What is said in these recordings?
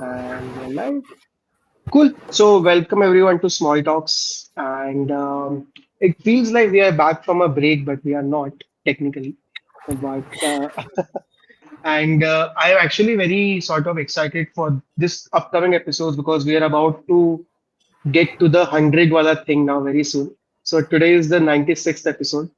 And we're live. Cool. So, welcome everyone to Small Talks. And it feels like we are back from a break, but we are not technically. But I'm actually very sort of excited for this upcoming episodes because we are about to get to the 100 wala thing now very soon. So today is the 96th episode.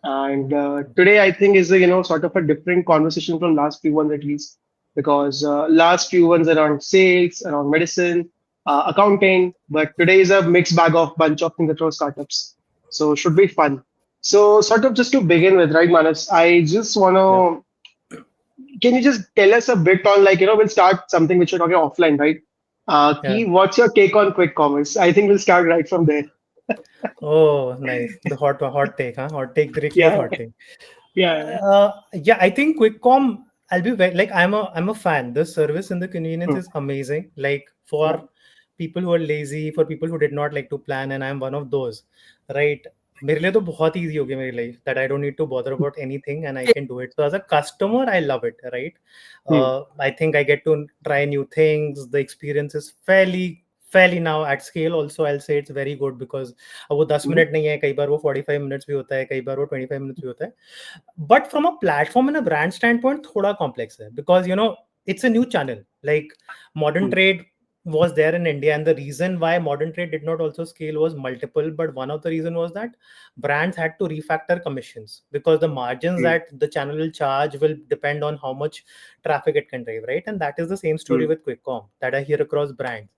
And today, I think, is a sort of a different conversation from last few ones at least, because last few ones around sales, around medicine, accounting, but today is a mixed bag of bunch of things across startups. So should be fun. So sort of just to begin with, right, Manas? I just want Yeah. to. Can you just tell us a bit on we'll start something which you're talking offline, right? Yeah. Key, what's your take on quick commerce? I think we'll start right from there. Oh, nice. The hot take, huh? Hot take directly with Yeah, hot take. yeah. Yeah, I think QuickCom. I'll be very like I'm a fan. The service and the convenience Hmm. is amazing. Like Yeah. for people who are lazy, for people who did not like to plan, and I'm one of those, right? मेरे लिए तो बहुत easy हो गया मेरी life that I don't need to bother about anything and I can do it. So as a customer, I love it, right? Hmm. I think I get to try new things. The experience is fairly now at scale also. I'll say it's very good because अब वो 10 Hmm. Minute नहीं है, कई बार वो 45 minutes भी होता है, कई बार वो 25 मिनट्स भी होता है. But from a platform and a brand standpoint थोड़ा complex है because it's a new channel. Like modern Hmm. trade was there in India, and the reason why modern trade did not also scale was multiple, but one of the reason was that brands had to refactor commissions because the margins Hmm. that the channel will charge will depend on how much traffic it can drive, right? And that is the same story Hmm. with QuickCom that I hear across brands.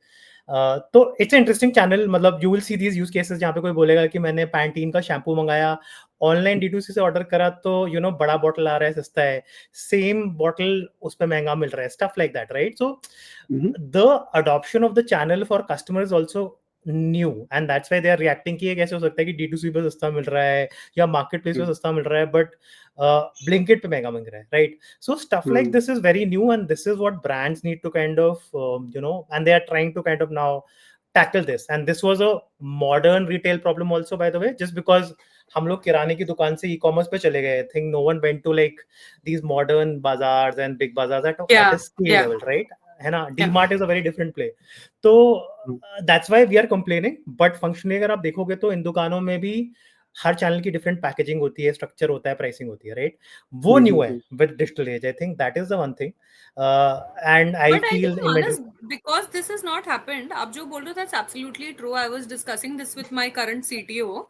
तो it's interesting channel. मतलब you will see these use cases जहाँ पे कोई बोलेगा कि मैंने Pantene का shampoo मंगाया, ऑनलाइन D2C से ऑर्डर करा तो बड़ा बॉटल आ रहा है, सस्ता है, सेम बॉटल उस पे महंगा मिल रहा है, stuff like that, right? So Mhm. The adoption of the channel for customers also new and that's why they are reacting कि ये कैसे हो सकता है कि D2C पे सस्ता मिल रहा है या मार्केट प्लेस पे Mm. सस्ता मिल रहा है बट ब्लिंकिट पे महंगा मिल रहा है, right? So stuff like Mm. this is very new, and this is what brands need to kind of, and they are trying to kind of now tackle this. And this was a modern retail problem also, by the way, just because हम लोग किराने की दुकान से e-commerce पे चले गए. I think no one went to like these modern bazaars and big bazaars at Yeah, a scale yeah, level, right? है ना? yeah. D-Mart is a very different play. तो Mm. that's why we are complaining. But functionally अगर आप देखोगे तो इन दुकानों में भी हर चैनल की डिफरेंट पैकेजिंग होती है, स्ट्रक्चर होता है, प्राइसिंग होती है, राइट? वो न्यू है Mhm. With digital age. I think that is the one thing. And I But I feel think, in honest, because this has not happened, आप जो बोल रहे हो, that's absolutely true. I was discussing this with my current CTO.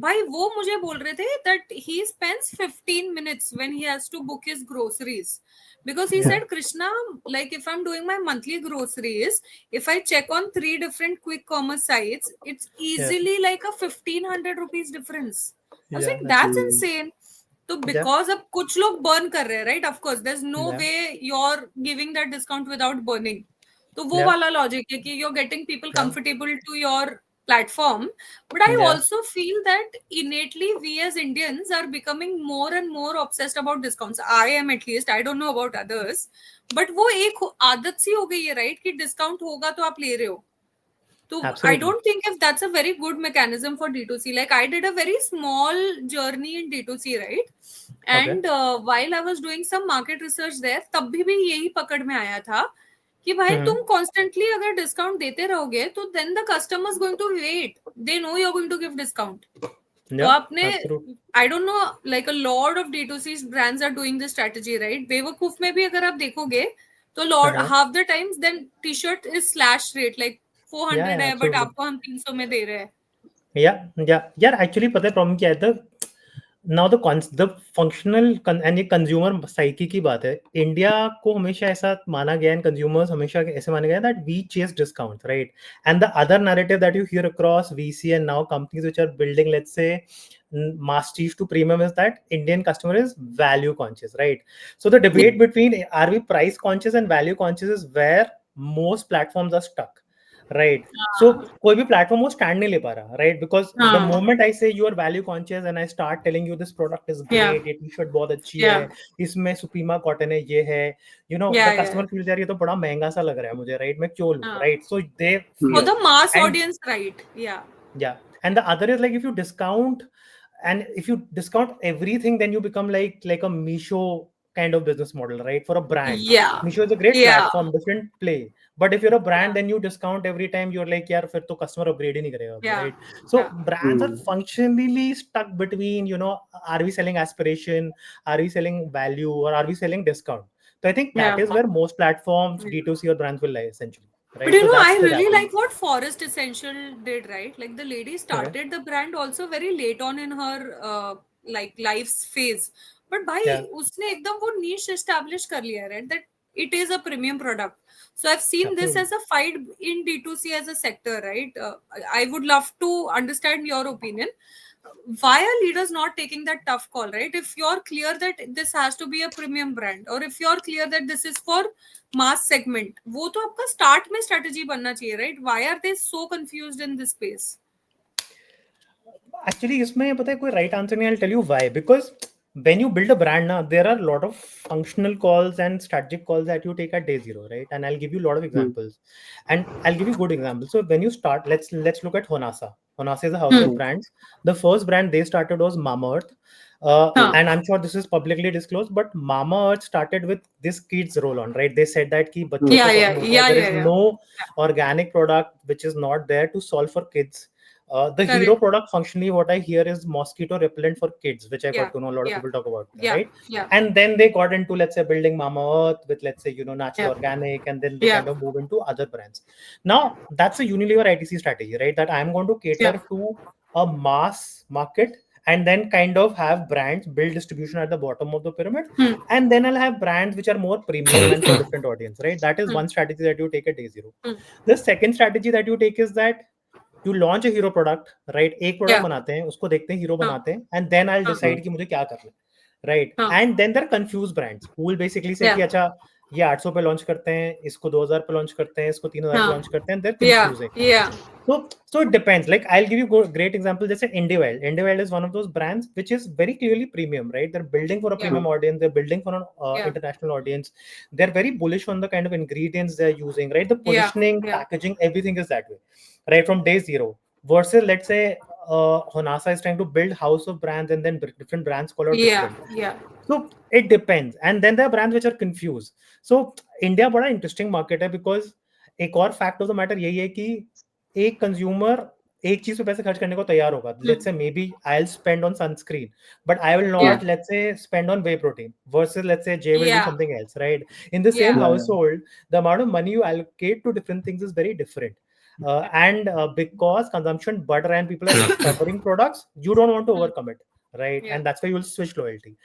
भाई वो मुझे बोल रहे थे that he spends 15 minutes when he has to book his groceries. Because he said, Krishna, like if I'm doing my monthly groceries, if I check on 3 different quick commerce sites, it's या easily like a 1,500 rupees difference. I was या like, that's Mm. insane. तो या because अब कुछ लोग burn कर रहे हैं, right? Of course there is no या way you are giving that discount without burning. तो वो या वाला लॉजिक है कि यू आर गेटिंग पीपल या comfortable to your platform. But I या also feel that innately we as Indians are becoming more and more obsessed about discounts. I am, at least. I don't know about others, but वो एक आदत सी हो गई है, right? कि discount होगा तो आप ले रहे हो. So I absolutely. don't think if that's a very good mechanism for D2C. Like I did a very small journey in D2C, right? Okay. And while I was doing some market research there, तब भी यही पकड़ में आया था कि भाई तुम constantly अगर discount देते रहोगे तो then the customer is going to wait. They know you're going to give discount. तो या आपने, absolutely. I don't know, like a lot of D2C brands are doing this strategy, right? बेवकूफ में भी अगर आप देखोगे तो lot half the times then t-shirt is slash rate, like या 400 है बट एब्सोल्युटली. आपको हम 300 में दे रहे हैं. या या यार एक्चुअली पता है प्रॉब्लम क्या है? नाउ द फंक्शनल एंड ये कंज्यूमर साइकी की बात है. इंडिया को हमेशा ऐसा माना गया है, कंज्यूमर्स हमेशा ऐसे माने गए that we chase discount, right? And the other narrative that you hear across VC and now companies which are building, let's say, masstige to premium, is that Indian customer is value conscious, right? So the debate between are we price conscious and value conscious is where most platforms are stuck, right? So कोई भी platform वो stand नहीं ले पा रहा, right? Because the हाँ, moment I say you are value conscious and I start telling you this product is yeah, great, ये t-shirt बहुत अच्छी है, yeah, इसमें सुप्रीमा कॉटन है, ये है, yeah, the yeah. customer feels यार ये तो बड़ा महंगा सा लग रहा है मुझे, right? मैं क्यों लूं, हाँ. right? So they For Mm. fear. the mass And audience, right? Yeah. yeah, and the other is like if you discount, and if you discount everything, then you become like a Misho kind of business model, right? For a brand, Yeah. Meesho is a great Yeah. platform, different play. But if you're a brand, Yeah. then you discount every time. You're like, यार फिर तो customer upgrade ही नहीं करेगा अभी, Yeah. right? So Yeah. brands are functionally stuck between, are we selling aspiration, are we selling value, or are we selling discount? So I think that Yeah. is where most platforms, Yeah. D2C or brands will lie essentially, But right? So that's I the really gap. like what Forest Essential did, right? Like the lady Okay. started the brand also very late on in her like life's phase. But Yeah. भाई उसने एकदम वो niche establish कर लिया, right? That it is a premium product. So I've seen this Absolutely. as a fight in D2C as a sector, right? I would love to understand your opinion. Why are leaders not taking that tough call, right? If you're clear that this has to be a premium brand, or if you're clear that this is for mass segment, वो तो आपका start में strategy बनना चाहिए, right? Why are they so confused in this space? Actually, इसमें पता है कोई right answer नहीं. I'll tell you why. Because when you build a brand, now there are a lot of functional calls and strategic calls that you take at day zero, right? And I'll give you a lot of examples, and I'll give you good examples. So when you start, let's look at Honasa. Honasa is a house of brands. The first brand they started was Mamaearth. हाँ. And I'm sure this is publicly disclosed, but Mamaearth started with this kids roll on, right? They said that कि बच्चे Yeah, को yeah, problem होता है. yeah, There yeah, is yeah. no organic product which is not there to solve for kids. The hero Correct. product functionally, what I hear is mosquito repellent for kids, which I Yeah, got to know a lot of yeah, people talk about, yeah, right? yeah, And then they got into, let's say, building Mama Earth with, let's say, natural yeah, organic, and then they yeah, kind of move into other brands. Now, that's a Unilever ITC strategy, right? That I'm going to yeah. cater to a mass market and then kind of have brands build distribution at the bottom of the pyramid. And then I'll have brands which are more premium and for different audience, right? That is one strategy that you take at day zero. The second strategy that you take is that you launch a hero product, right? एक product Yeah. बनाते हैं, उसको देखते हैं, hero हाँ. बनाते हैं, and then I'll decide कि मुझे क्या करना है, right? हाँ. And then there are confused brands who will basically say Yeah. कि अच्छा ये 800 पे लॉन्च करते हैं, इसको 2000 पे लॉन्च करते हैं, इसको 3000 पे हाँ. लॉन्च करते हैं, they're Yeah, confusing. yeah, So it depends. Like I'll give you great example. जैसे IndieWild. IndieWild is one of those brands which is very clearly premium, right? They're building for a yeah, premium audience. They're building for an yeah, international audience. They're very bullish on the kind of ingredients they're using, right? The yeah, positioning, yeah, packaging, everything is that way, right? From day zero. Versus, let's say, Honasa is trying to build house of brands and then different brands call out yeah, different. yeah. So it depends. And then there are brands which are confused. So India बड़ा interesting market है because एक और fact of the matter यही है कि एक consumer एक चीज पे पैसे खर्च करने को तैयार होगा. Let's say maybe I'll spend on sunscreen, but I will not, let's say, spend on whey protein. Versus, let's say, Jay will do Yeah, something else, right? In the same yeah, household, the amount of money you allocate to different things is very different. And because consumption butter and people are discovering products, you don't want to overcommit, right? yeah. And that's why you'll switch loyalty.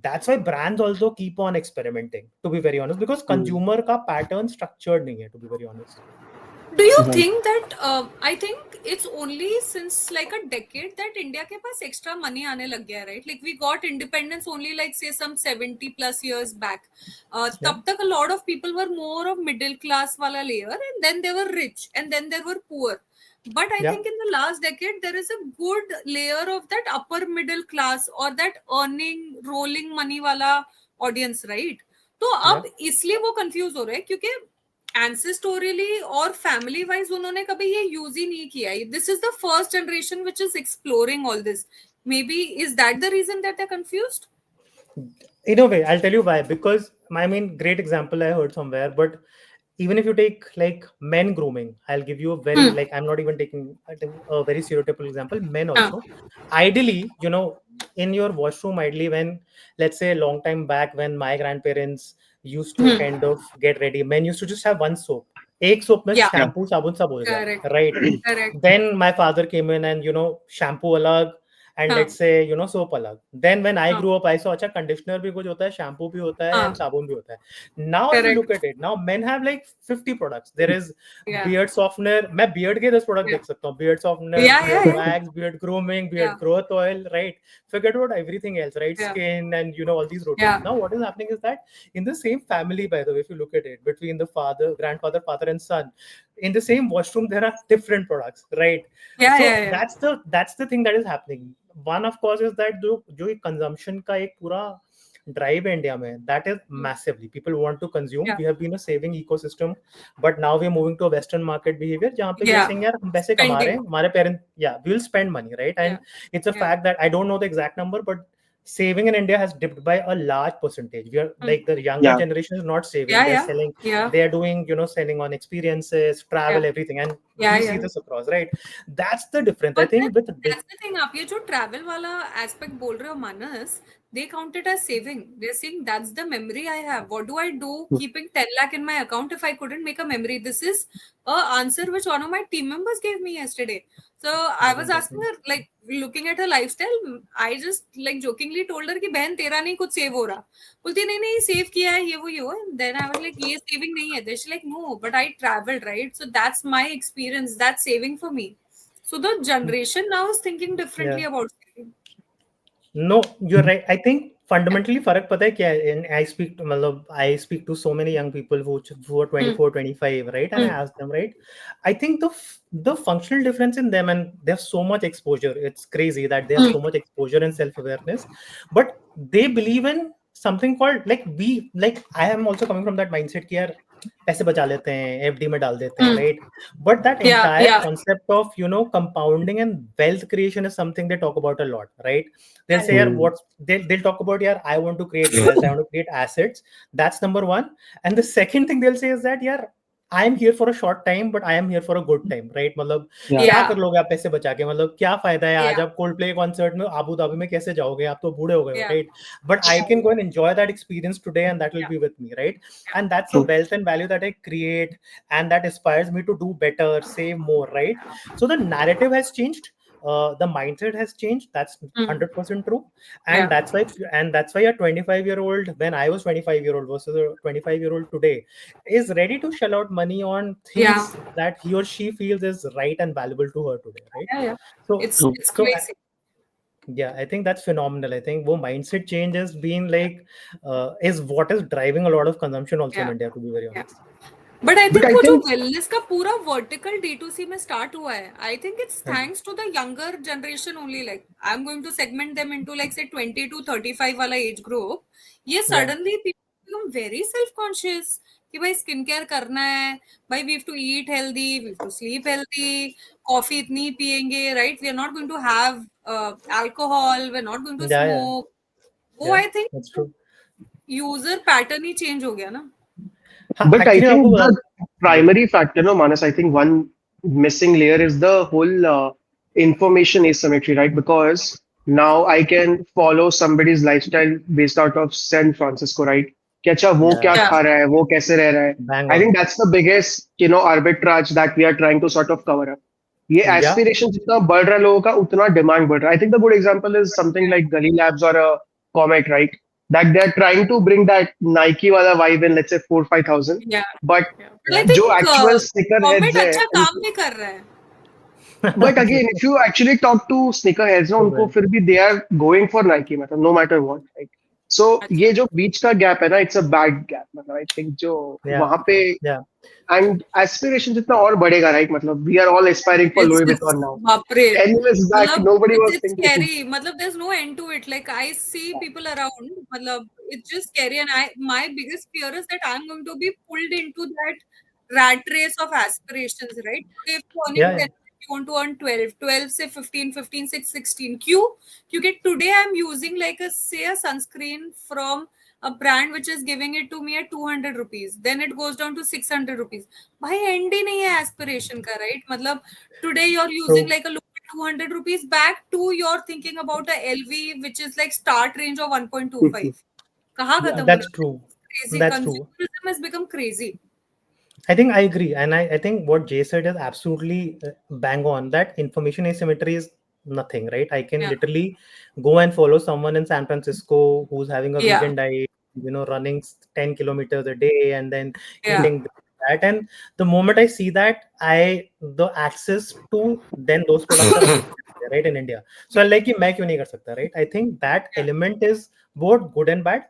That's why brands also keep on experimenting, to be very honest, because consumer ka pattern structured nahi hai, to be very honest. Do you think that I think it's only since like a decade that India के पास extra money आने लग गया, right? Like we got independence only like say some 70 plus years back. तब तक a lot of people were more of middle class वाला layer, and then they were rich, and then they were poor. But I think in the last decade there is a good layer of that upper middle class or that earning rolling money वाला audience, right? तो अब इसलिए वो confuse हो रहे हैं क्योंकि एंसेस्टोरियली और फैमिली वाइज उन्होंने कभी ये यूज ही नहीं किया. This is the first generation which is exploring all this. Maybe is that the reason that they're confused? In a way, I'll tell you why. Because I mean, great example I heard somewhere, but even if you take like men grooming, I'll give you a very like I'm not even taking a very stereotypical example. Men also, ideally, in your washroom, ideally, when let's say a long time back, when my grandparents used to kind of get ready, men used to just have one soap. एक soap में Yeah, shampoo साबुन सब हो जाए, correct, right? correct. Then my father came in and shampoo अलग and let's say soap अलग. Then when I grew up, I saw अच्छा conditioner भी कुछ होता है, shampoo भी होता है and साबुन भी होता है. Now if you Correct. look at it, now men have like 50 products. There is Yeah, beard softener. मैं beard के 10 product yeah, देख सकता हूँ. Beard softener, yeah, beard yeah, wax, beard grooming, beard yeah, growth oil, right? Forget about everything else, right? yeah, Skin and all these routines. yeah, Now what is happening is that in the same family, by the way, if you look at it, between the father, grandfather, father and son, in the same washroom there are different products, right? yeah, So yeah, yeah. that's the thing that is happening. One of course is that जो consumption का एक पूरा drive है India में, that is massively people want to consume. Yeah, We have been a saving ecosystem, but now we are moving to a western market behavior जहाँ पे we are yeah. saying यार हम पैसे कमा रहे हैं, Spending. हमारे parents, yeah, we will spend money, right? And Yeah, it's a yeah, fact that I don't know the exact number, but saving in India has dipped by a large percentage. We are like the younger Yeah. generation is not saving; Yeah, they're yeah, selling. yeah, They're doing, selling on experiences, yeah, travel, everything, and yeah, we see yeah. this across, right? That's the difference. I But then think with that's the thing. आप ये जो travel वाला aspect बोल रहे हो मानस, they count it as saving. They're saying that's the memory I have. What do I do keeping 10 lakh in my account if I couldn't make a memory? This is a answer which one of my team members gave me yesterday. So I was asking her, like, looking at her lifestyle, I just like jokingly told her कि बहन तेरा नहीं कुछ save हो रहा. बोलती नहीं नहीं save किया है ये वो. Then I was like ये saving नहीं है. Then she's like no, but I traveled, right? So that's my experience. That's saving for me. So the generation now is thinking yeah. differently about saving. No, you're right. I think fundamentally फर्क पता है क्या है? And I speak to so many young people who are Hmm. 24, 25, right? And I ask them, right? I think the functional difference in them, and they have so much exposure. It's crazy that they have so much exposure and self-awareness, but they believe in something called like I am also coming from that mindset कि यार पैसे बचा लेते हैं, FD में डाल देते हैं, Hmm. right? But that Yeah, entire yeah, concept of compounding and wealth creation is something they talk about a lot, right? They'll say, correct. "Yeah, they'll talk about, yeah, I want to create wealth, I want to create assets." That's number one. And the second thing they'll say is that, yeah, I am here for a short time, but I am here for a good time, right? मतलब Yeah. क्या कर Yeah, लोगे आप पैसे बचा के? मतलब क्या फायदा है आज yeah, आप कोल्ड प्ले कॉन्सर्ट में अबू धाबी में कैसे जाओगे? आप तो बूढ़े हो गए हो, yeah, right? But I can go and enjoy that experience today, and that will yeah, be with me, right? yeah. And that's the True. wealth and value that I create, and that inspires me to do better, save more, right? So the narrative has changed. The mindset has changed. That's Hmm. 100% true. And Yeah, that's why a 25-year-old, when I was 25-year-old versus a 25-year-old today, is ready to shell out money on yeah, things that he or she feels is right and valuable to her today, right? yeah, yeah. So It's True. it's so crazy. yeah, I think that's phenomenal. I think wo mindset change has been like is what is driving a lot of consumption also in Yeah, India, to be very yeah. honest. But I But think I वो जो think wellness का पूरा vertical D2C में start हुआ है आई think it's हाँ जी, thanks to the younger generation only like I am going to segment them into like say 20 to 35 वाला एज ग्रुप ये yeah, suddenly people become very self conscious कि भाई skin care करना है भाई we have to eat healthy we have to sleep healthy coffee इतनी ही पियेंगे right we are not going to have alcohol we are not going to yeah, yeah, smoke वो yeah, I think that's true. User pattern he change हो गया ना हाँ, But I actually think आपको the ji, primary factor, no, Manas, I think one missing layer is the whole information asymmetry, right? Because now I can follow somebody's lifestyle based out of San Francisco, right? कि अच्छा वो yeah, क्या या खा रहा है, वो कैसे रह रहा है. bang I on. think that's the biggest, arbitrage that we are trying to sort of cover up. ये Yeah, aspiration जितना बढ़ रहा है लोगों का उतना demand बढ़ रहा है. I think the good example is something like Gully Labs or a Comet, right? That they're trying to bring that Nike wala vibe in, let's say 4-5 thousand. या But बट आई yeah. जो think actual sneakerheads comet है अच्छा काम उनको, भी कर रहा है but again, if you actually talk to sneakerheads ना True, उनको man. फिर भी they are going for Nike मतलब no matter what, right? So अच्छा ये जो बीच का gap है ना, it's a bad gap मतलब I think जो Yeah, वहाँ पे yeah, and aspiration जितना और बढ़ेगा, right? मतलब we are all aspiring for Louis it's Vuitton now. बाप रे 10 years back, मतलब nobody was it's thinking. scary मतलब there's no end to it like I see people around मतलब it's just scary and I my biggest fear is that I'm going to be pulled into that rat race of aspirations right today if you're earning yeah, 10 yeah. you want to earn 12 12 say 15 15 6 16 क्यों क्योंकि today I'm using like a say a sunscreen from a brand which is giving it to me at 200 rupees then it goes down to 600 rupees भाई and he नहीं है aspiration का right मतलब today you're using True. like a look at 200 rupees back to you're thinking about a LV which is like start range of 1.25 कहाँ Yeah. खत्म होना That's है true. crazy That's true. consumerism has become crazy I think I agree, and I think what Jay said is absolutely bang on. That information asymmetry is nothing, right? I can yeah literally go and follow someone in San Francisco who's having a yeah vegan diet, running 10 kilometers a day and then yeah eating that. And the moment I see that, the access to then those products are available, right, in India. So like कि मैं क्यों नहीं कर सकता, right? I think that yeah element is both good and bad.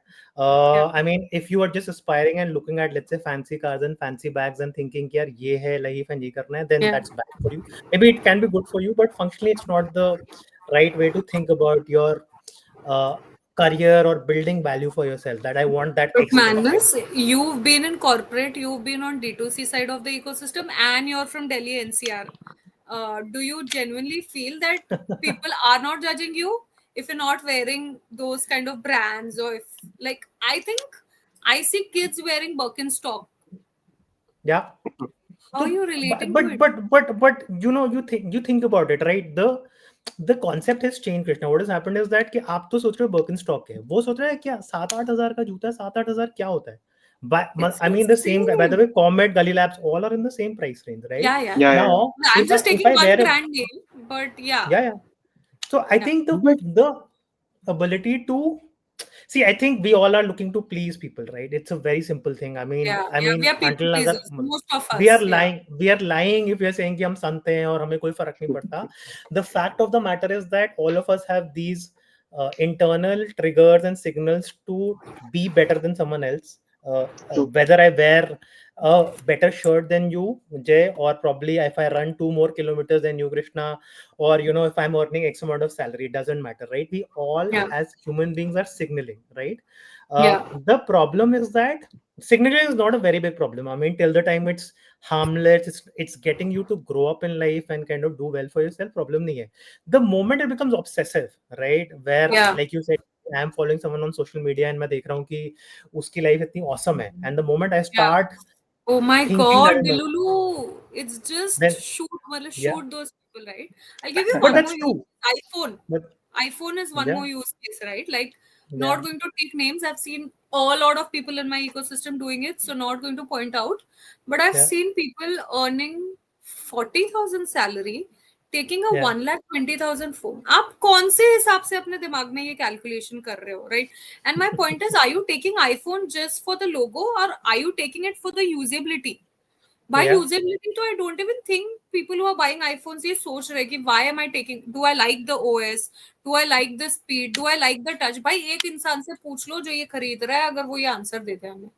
yeah I mean, if you are just aspiring and looking at, let's say, fancy cars and fancy bags and thinking, यार ये है life and ये करना है, then yeah that's bad for you. Maybe it can be good for you, but functionally, it's not the right way to think about your uh, career or building value for yourself. That I want that but extra, right? Manas, you've been in corporate, you've been on D2C side of the ecosystem, and you're from Delhi NCR. Do you genuinely feel that people are not judging you? if you're not wearing those kind of brands, or if, like, I think I see kids wearing Birkenstock. Yeah. How are So, you but relating to but it? but but but you think about it, right? The concept has changed, Krishna. What has happened is that कि आप तो सोच रहे हो Birken stock है, वो सोच रहा है क्या 7-8 हजार का जूता है, 7-8 हजार क्या होता है? It's I mean the same. By the insane. way, Comet, Gully Labs, all are in the same price range, right? Yeah, yeah. Yeah, yeah, Now, I'm if just I taking one wear a, brand name, but yeah, yeah, yeah. So I yeah, think yeah. But the ability to see, I think we all are looking to please people, right? It's a very simple thing. I mean, yeah, I yeah. We mean, are people until अगर pleasers. Most of we are us, yeah, lying, we are lying if we are saying कि हम संत हैं और हमें कोई फर्क नहीं पड़ता. The fact of the matter is that all of us have these internal triggers and signals to be better than someone else. true. Whether I wear a better shirt than you, Jay, or probably if I run 2 more kilometers than you, Krishna, or if I'm earning X amount of salary, it doesn't matter, right? We all yeah, as human beings are signaling, right? yeah, The problem is that signaling is not a very big problem. I mean, till the time it's harmless, it's getting you to grow up in life and kind of do well for yourself, problem nahi hai. The moment it becomes obsessive, right, where yeah. like you said, I'm following someone on social media and मैं देख रहा हूँ कि उसकी life इतनी awesome है, and the moment I Yeah. start Oh my thinking God, that no, Dilulu. It's just then shoot, well, yeah, shoot those people, right? I'll give you but one more that's use. true. iPhone. But iPhone is one yeah, more use case, right? Like, yeah, not going to take names. I've seen a lot of people in my ecosystem doing it, so not going to point out. But I've yeah, seen people earning 40,000 salary, taking a yeah. 1,20,000 phone. आप कौन से हिसाब से अपने दिमाग में ये calculation कर रहे हो, right? And my point is, are you taking iPhone just for the logo, or are you taking it for the usability? By Yeah. usability, तो I don't even think people who are buying iPhones ये सोच रहे कि why am I taking? Do I like the OS? Do I like the speed? Do I like the touch? भाई एक इंसान से पूछ लो जो ये खरीद रहा है, अगर वो ये आंसर देते हैं हमें.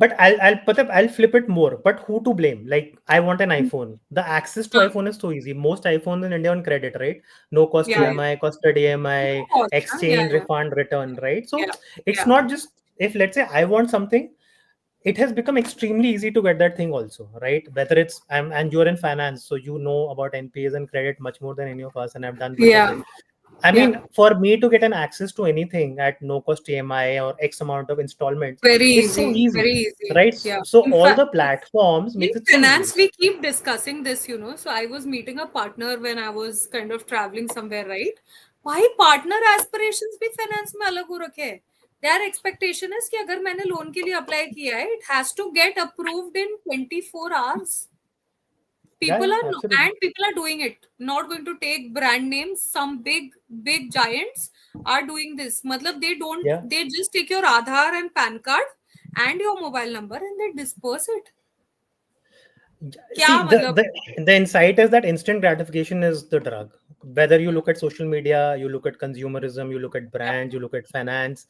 But I'll flip it more. But who to blame? Like I want an iPhone. The access to हाँ, iPhone is so easy. Most iPhones in India on credit, right? No cost yeah, EMI, costed no EMI, cost, हाँ, yeah, exchange, yeah, refund, return, right? So yeah, it's yeah, not just if let's say I want something, it has become extremely easy to get that thing also, right? Whether it's and you're in finance, so you know about NPAs and credit much more than any of us, and I've done bunch of yeah, it. I yeah. mean, for me to get an access to anything at no cost EMI or X amount of installments Very is so easy, easy, very easy. right? Yeah. So In all fact, the platforms in makes it so easy. finance, we keep discussing this. So I was meeting a partner when I was kind of traveling somewhere, right? Why partner aspirations भी finance में अलग हो रखे हैं? Their expectation is कि अगर मैंने loan के लिए अप्लाई किया है, it has to get approved in 24 hours. Yeah, People yeah, are absolutely. and people are doing it. Not going to take brand names. Some big giants are doing this. मतलब they don't. Yeah. They just take your Aadhaar and PAN card and your mobile number and they disperse it. क्या See, मतलब? the insight is that instant gratification is the drug. Whether you look at social media, you look at consumerism, you look at Yeah. brands, you look at finance,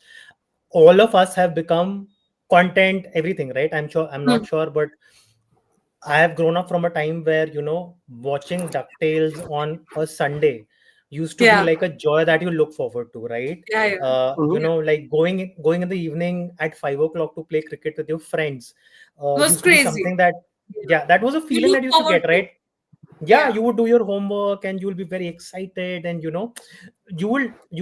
all of us have become content, everything, right? I'm Hmm. not sure, but I have grown up from a time where, watching DuckTales on a Sunday used to be Yeah. like a joy that you look forward to, right? Yeah. Yeah. Mhm. Yeah. Like going in the evening at 5 o'clock to play cricket with your friends It was used to be crazy. something that, Yeah. yeah, that was a You feeling look that you used to forward get, to. right? Yeah, Yeah. you would do your homework and you will be very excited, and you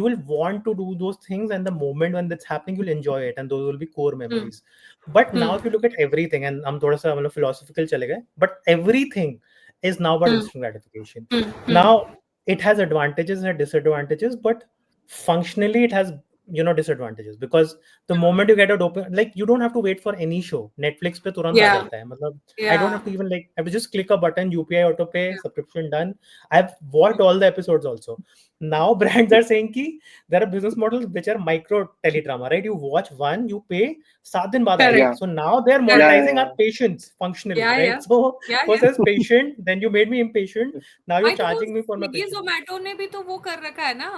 will want to do those things, and the moment when that's happening you'll enjoy it, and those will be core Hmm. memories. But Hmm. now if you look at everything, and I'm thoda sa मतलब philosophical chale gaye, but everything is now about Hmm. instant gratification. Hmm. Hmm. Now it has advantages and disadvantages, but functionally it has disadvantages, because the moment you get a dopamine, like you don't have to wait for any show. Netflix पे तुरंत आ Yeah. जाता है, मतलब I don't Yeah. have to even like I have to just click a button, UPI auto pay, Yeah. subscription done. I've watched all the episodes also. Now brands are saying कि there are business models which are micro teledrama, right? You watch one, you pay, 7 दिन बाद आएगा. Correct. Yeah, So now they're yeah, Correct. yeah, monetizing our yeah. patience functionally, Yeah. right? Yeah. So Yeah. first Yeah. as patient, then you made me impatient. Now भाई you're तो वो charging me for my Swiggy patience. Zomato ने भी तो वो कर रखा है ना.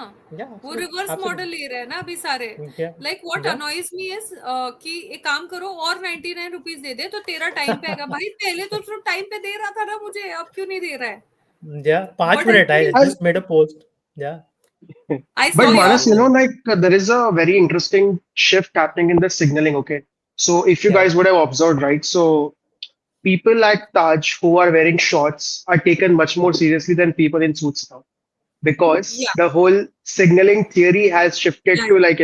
Yeah, वो absolutely, रिवर्स मॉडल absolutely. ले रहे हैं ना अभी सारे. Yeah, like what yeah. Annoys me is कि एक काम करो और 99 रुपीज दे दे तो तेरा टाइम पे आएगा. भाई पहले तो सिर्फ टाइम पे दे रहा था ना मुझे, अब क्यों नहीं दे रहा है? Yeah, 5 minute. I But And just made a post. Yeah, I but saw Manas, yours. absolutely. like there is a very interesting shift happening in the signaling. Okay, so if you Yeah, guys would have observed, right? So people at Taj who are wearing shorts are taken much more seriously than people in suits now. because Yeah. the whole signaling theory has shifted Yeah. to like,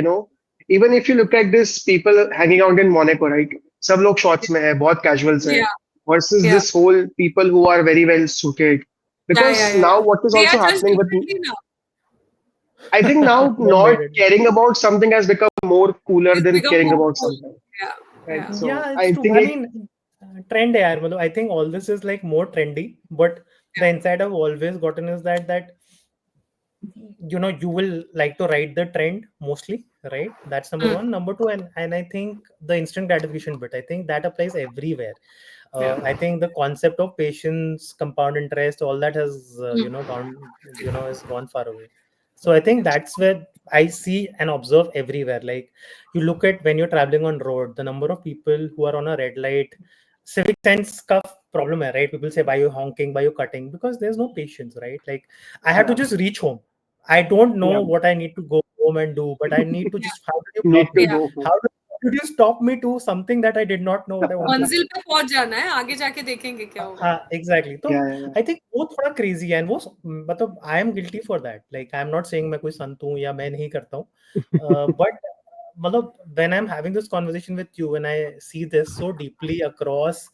even if you look at this people hanging out in Monaco, right? सब लोग shorts में है, बहुत casuals है, Yeah. versus Yeah. this whole people who are very well suited. Yeah. Yeah. Because Yeah. now what is They are also just happening with, differently now. I think now One not made it. caring about something has become more cooler It's than become caring more about cool. something, Yeah. right? Yeah. So Yeah, it's I true. think I it mean, trend है यार. मतलब I think all this is like more trendy, but the Yeah. insight I've always gotten is that you will like to ride the trend mostly, right? That's number Mm. one. Number two, and I think the instant gratification bit, I think that applies everywhere. Yeah. I think the concept of patience, compound interest, all that has Mm. gone, has gone far away. So I think that's where I see and observe everywhere. Like you look at when you're traveling on road, the number of people who are on a red light, civic sense का problem है, right? People say why you honking, why you cutting, because there's no patience, right? Like I have to yeah, just reach home. I don't know yeah, what I need to go home and do, but I need to Yeah. just, how did you need block to me? Yeah. go home. How did you stop me to something that I did not know what I want to do? मंजिल पे पहुंच जाना है, आगे जाके देखेंगे क्या होगा. हाँ, एग्जैक्टली. तो Yeah, yeah, yeah. I think वो थोड़ा क्रेजी है, एंड वो मतलब I am guilty for that. Like I am not saying मैं कोई संत हूँ या मैं नहीं करता हूँ, बट मतलब when I am having this conversation with you, when I see this so deeply across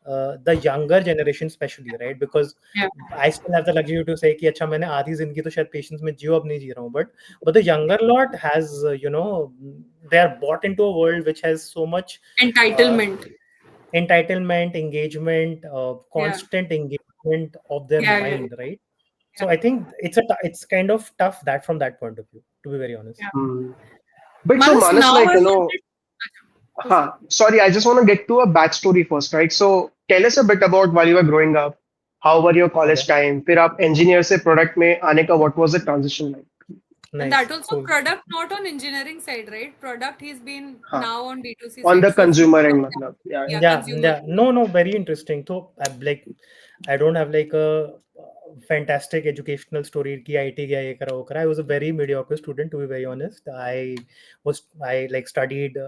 the younger generation specially, right? Because Yeah. I still have the luxury to say कि अच्छा मैंने आधी जिंदगी तो शायद पेशेंस में जियो, अब नहीं जी रहा हूँ, but the younger lot has they are bought into a world which has so much uh, Entitlement. entitlement, engagement, Yeah. constant engagement of their Yeah. Yeah. mind, right? So Yeah. I think it's kind of tough that from that point of view, to be very honest. Yeah. Hmm. But so Manas, Manas, now like, I wanted. sorry, I just want to get to a backstory first, right? So tell us a bit about while you were growing up, how were your college Okay, time? फिर आप engineer से product में आने का what was the transition like? And nice, that also cool. product not on engineering side, right? Product he's been हाँ, now on D2C on side. the So full consumer of, end, मतलब. Yeah, yeah, Yeah, consumer. yeah, no, very interesting. So like I don't have like a fantastic educational story ki IT gaya ye kara wo kara. I was a very mediocre student, to be very honest. I like studied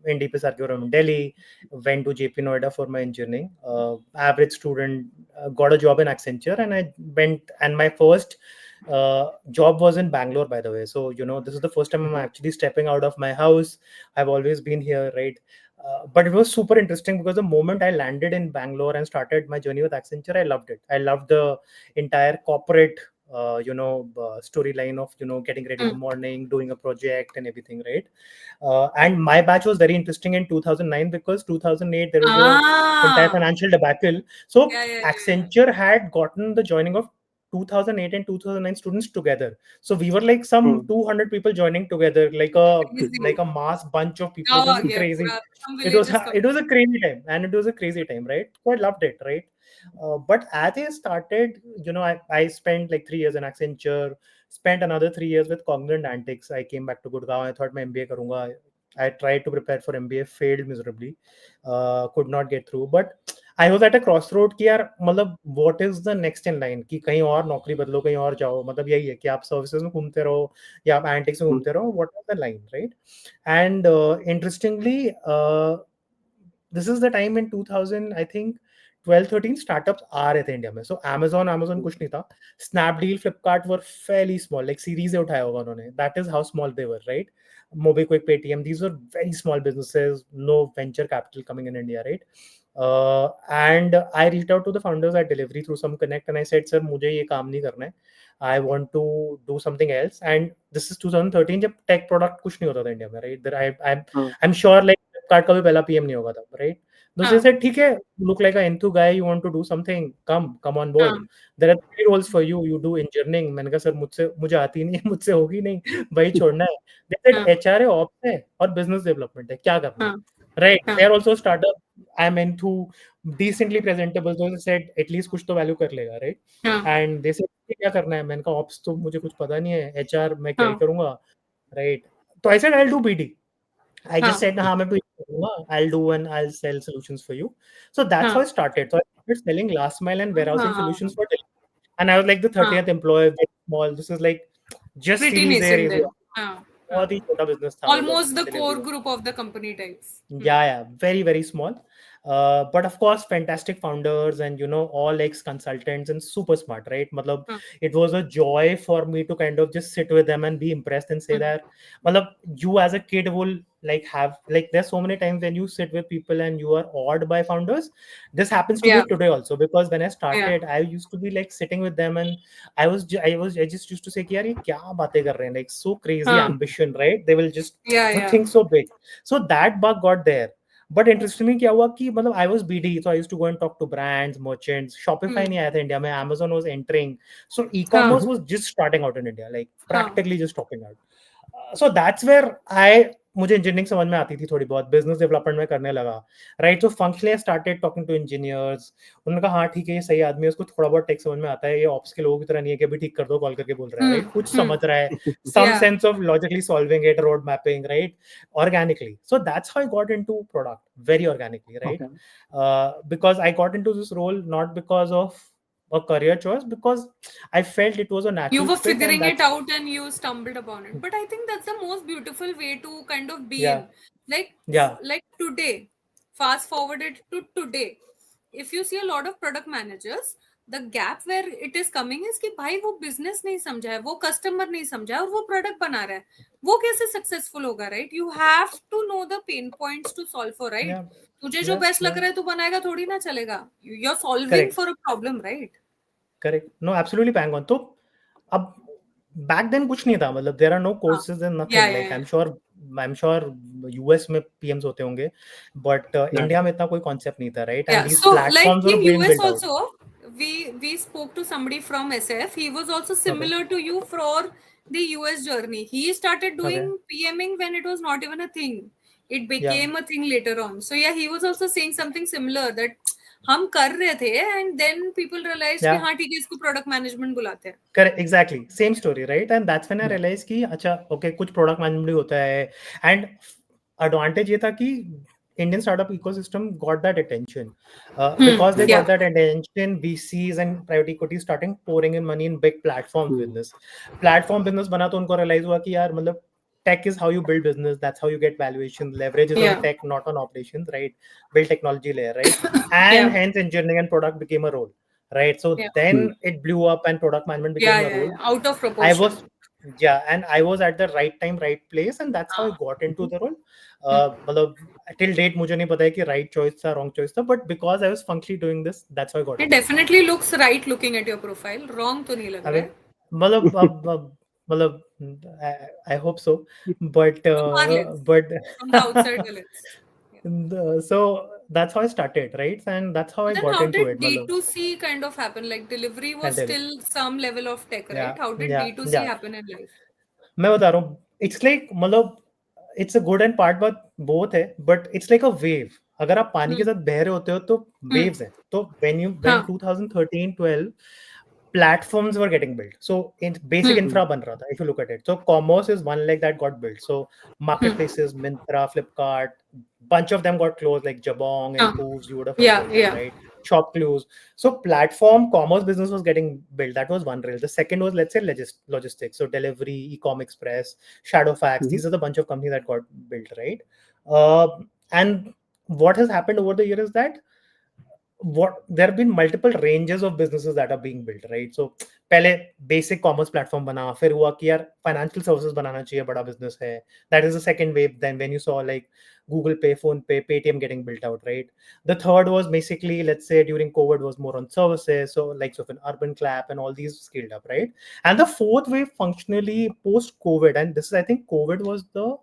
in DP Sarkipuram in Delhi, went to JP Noida for my engineering. Average student, got a job in Accenture, and I went, and my first job was in Bangalore, by the way. So this is the first time I'm yeah. actually stepping out of my house. I've always been here, right? But it was super interesting because the moment I landed in Bangalore and started my journey with Accenture, I loved it. I loved the entire corporate, storyline of getting ready in Mm. the morning, doing a project and everything, right? And my batch was very interesting in 2009 because 2008 there was a entire Ah, financial debacle. So yeah, yeah, yeah, Accenture had gotten the joining of 2008 and 2009 students together. So we were like some Hmm. 200 people joining together, yeah. like Easy. a mass bunch of people. It गाँव was आ गया crazy. पूरा, some It was villages come. it was a crazy time, and it was a crazy time, right? So I loved it, right? But as I started, I spent like 3 years in Accenture, spent another 3 years with Cognizant Antics. I came back to Gurgaon. I thought my MBA karunga. I tried to prepare for MBA, failed miserably, could not get through. But I was at a cross road कि यार मतलब what is the next in line, कि कहीं और नौकरी बदलो, कहीं और जाओ, मतलब यही है कि आप सर्विसेज में घूमते रहो या आप एंटिक्स में Hmm. घूमते रहो, what is the line, right? And interestingly this is the time in 2000 I think 12-13 startups आ रहे थे इंडिया में. सो अमेजोन कुछ नहीं था. Snapdeal, Flipkart were fairly small, like series से उठाया होगा उन्होंने. That is how small they were, right? MobiKwik, Paytm, these were very small businesses, no venture capital coming in India, right? And I reached out to the founders at Delivery through some connect, and I said, "Sir, मुझे ये काम नहीं करना है. I want to do something else." And this is 2013, जब tech product कुछ नहीं होता था इंडिया में, right? There, Hmm. I'm sure like Flipkart का भी पहला PM नहीं होगा था, right? So they हाँ, said, ठीक है, you look like an enthused guy, you want to do something, come on board. हाँ, There are 3 roles for you. You do engineering. मैंने कहा सर मुझे आती नहीं है, मुझसे होगी नहीं, वही छोड़ना है. They said हाँ, HR है, ops है और business development है, क्या करना है? हाँ, Right. हाँ, They are also a startup. I'm into decently presentable. So they said at least कुछ तो value कर लेगा, right? हाँ, And they said क्या करना है? मैंने कहा ops तो मुझे कुछ पता नहीं है, HR मैं क्या ही हाँ, करूँगा, right? तो I said I'll do BD. I just हाँ, said हाँ मैं BD करूँगा, I'll do and I'll sell solutions for you. So that's how हाँ, I started. So I started selling last mile and warehousing हाँ, solutions for delivery. And I was like the हाँ. 30th employee, very small. This is like just Pretty Series A nascent raise हुआ. then. हाँ, हाँ. बहुत ही छोटा business था, मतलब Almost the delivery core में. group of the company types. Yeah, very, very small. But of course, fantastic founders and all ex consultants and super smart, right? Matlab, Hmm. it was a joy for me to kind of just sit with them and be impressed and say Hmm. that, matlab, you as a kid will like have like there's so many times when you sit with people and you are awed by founders. This happens to me Yeah. today also, because when I Yeah. started, I used to be like sitting with them and I just used to say कि यार ये क्या बातें कर रहे हैं, like so crazy Huh. ambition, right? They will just Yeah. Yeah. think so big. So that bug got there. But interestingly क्या हुआ कि मतलब I was BD, so I used to go and talk to brands, merchants. Shopify Hmm. नहीं आया था India में, Amazon was entering. So Huh. E-commerce was just starting out in India, like Huh. Practically just starting out. So that's where I मुझे engineering समझ में आती थी थोड़ी बहुत, बिजनेस डेवलपमेंट में करने लगा, right? So functionally I started talking to engineers. उन्होंने कहा हाँ ठीक है, ये सही आदमी है, उसको थोड़ा बहुत टेक समझ में आता है, ये ऑप्स के लोगों की तरह नहीं है कि अभी ठीक कर दो कॉल करके बोल रहा है, Hmm. राइट? कुछ Hmm. समझ रहा है, some Yeah. sense of logically solving it, road mapping, right? Organically. So that's how I got into product, very organically, right? Okay. Because I got into this role not because of a career choice, because I felt it was a You natural were fit, and figuring it that's out and you stumbled upon it. But I think that's the most beautiful way to kind of be yeah, in. Like, yeah, like today, fast forward it to today. If you see a lot of product managers, the gap where it is coming is कि भाई वो business नहीं समझा है, वो customer नहीं समझा है और वो product बना रहा है. वो कैसे successful होगा, right? You have to know the pain points to solve for, right? yeah, तुझे जो yeah, best लग yeah. रहा है तू बनाएगा थोड़ी ना चलेगा. You're solving Correct, for a problem, right? correct. No, absolutely bang on. तो अब back then कुछ नहीं था, मतलब there are no हाँ. courses and Yeah, nothing. yeah, Like yeah. I'm sure US में PMs होते होंगे, but Yeah. India में इतना कोई concept नहीं था, right? And Yeah, these so like platforms were in being US built out. also, we spoke to somebody from SF. He was also Okay, similar to you for the US journey. He started okay, doing PMing when it was not even a thing. It yeah. became a thing later on. So yeah, he was also saying something similar that हम कर रहे थे and then people realized कि Yeah, हाँ ठीक है इसको product management बुलाते हैं. correct, exactly same story, right? And that's when I Yeah. realized कि अच्छा okay, कुछ product management भी होता है. And advantage ये था कि Indian startup ecosystem got that attention, because they got Yeah, that attention. VCs and private equity starting pouring in money in big Hmm. platform business बना, तो उनको realize हुआ कि यार मतलब tech is how you build business, that's how you get valuation. Leverage is on yeah, tech, not on operations, right? Build technology layer, right? And yeah, hence engineering and product became a role, right? So yeah, Hmm. then it blew up and product management yeah, became a yeah, role. yeah. Out of I proportion. was, yeah, and I was at the right time, right place, and that's how I हाँ. got into the role. Hmm. मतलब till date मुझे नहीं पता है कि right choice था, wrong choice था, but because I was functionally doing this, that's how I got It into it. definitely looks right looking at your profile. Wrong तो नहीं लग I रहा mean, है. मतलब I hope so, but From our lens, but from the outside the lens. Yeah. so that's how I started, right? And that's how But I then got how into did it. मतलब, D2C kind of happen? Like delivery I'll was tell you. still some level of tech, right? Yeah, How did yeah, D2C yeah. happen in life? मैं बता रहा हूँ, it's like मतलब it's a good end part, but both है, but it's like a wave. अगर आप पानी के Hmm. साथ बह रहे होते हो तो Hmm. वेव्स है. तो व्हेन हाँ. 2013-12 platforms were getting built, so in basic Hmm. Hmm. infra ban raha tha, if you look at it. So commerce is one leg that got built. So Hmm. marketplaces, Myntra, Flipkart, bunch of them got closed, like Jabong and हाँ. Hooves, you would have heard Yeah, of them, yeah. right? Shop clues. So platform commerce business was getting built. That was one rail. The second was, let's say, logistics. So delivery, Ecom Express, Shadowfax. Hmm. These are the bunch of companies that got built, right? And what has happened over the year is that what there have been multiple ranges of businesses that are being built, right? So पहले basic commerce platform बना, फिर हुआ कि यार financial services बनाना चाहिए, बड़ा business है. That is the second wave. Then when you saw like Google Pay, Phone Pay, Paytm getting built out, right? The third was basically, let's say during COVID, was more on services, so like of an Urban Clap and all these scaled up, right? And the fourth wave functionally post COVID, and this is, I think, COVID was the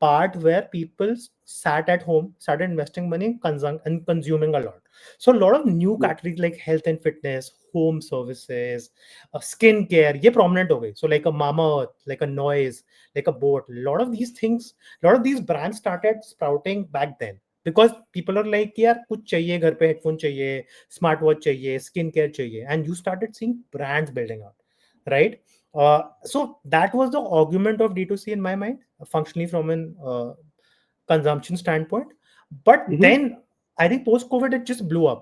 part where people sat at home, started investing money, and consuming a lot. So a lot of new Yeah. categories like health and fitness, home services, skin care, ये prominent हो गई. So like a Mama Earth, like a Noise, like a Boat. A lot of these things, a lot of these brands started sprouting back then. Because people are like, यार कुछ चाहिए घर पे, headphone चाहिए, smartwatch चाहिए, skin care चाहिए, and you started seeing brands building out, right? So that was the argument of D2C in my mind, functionally from an consumption standpoint. But Hmm. then I think post COVID it just blew up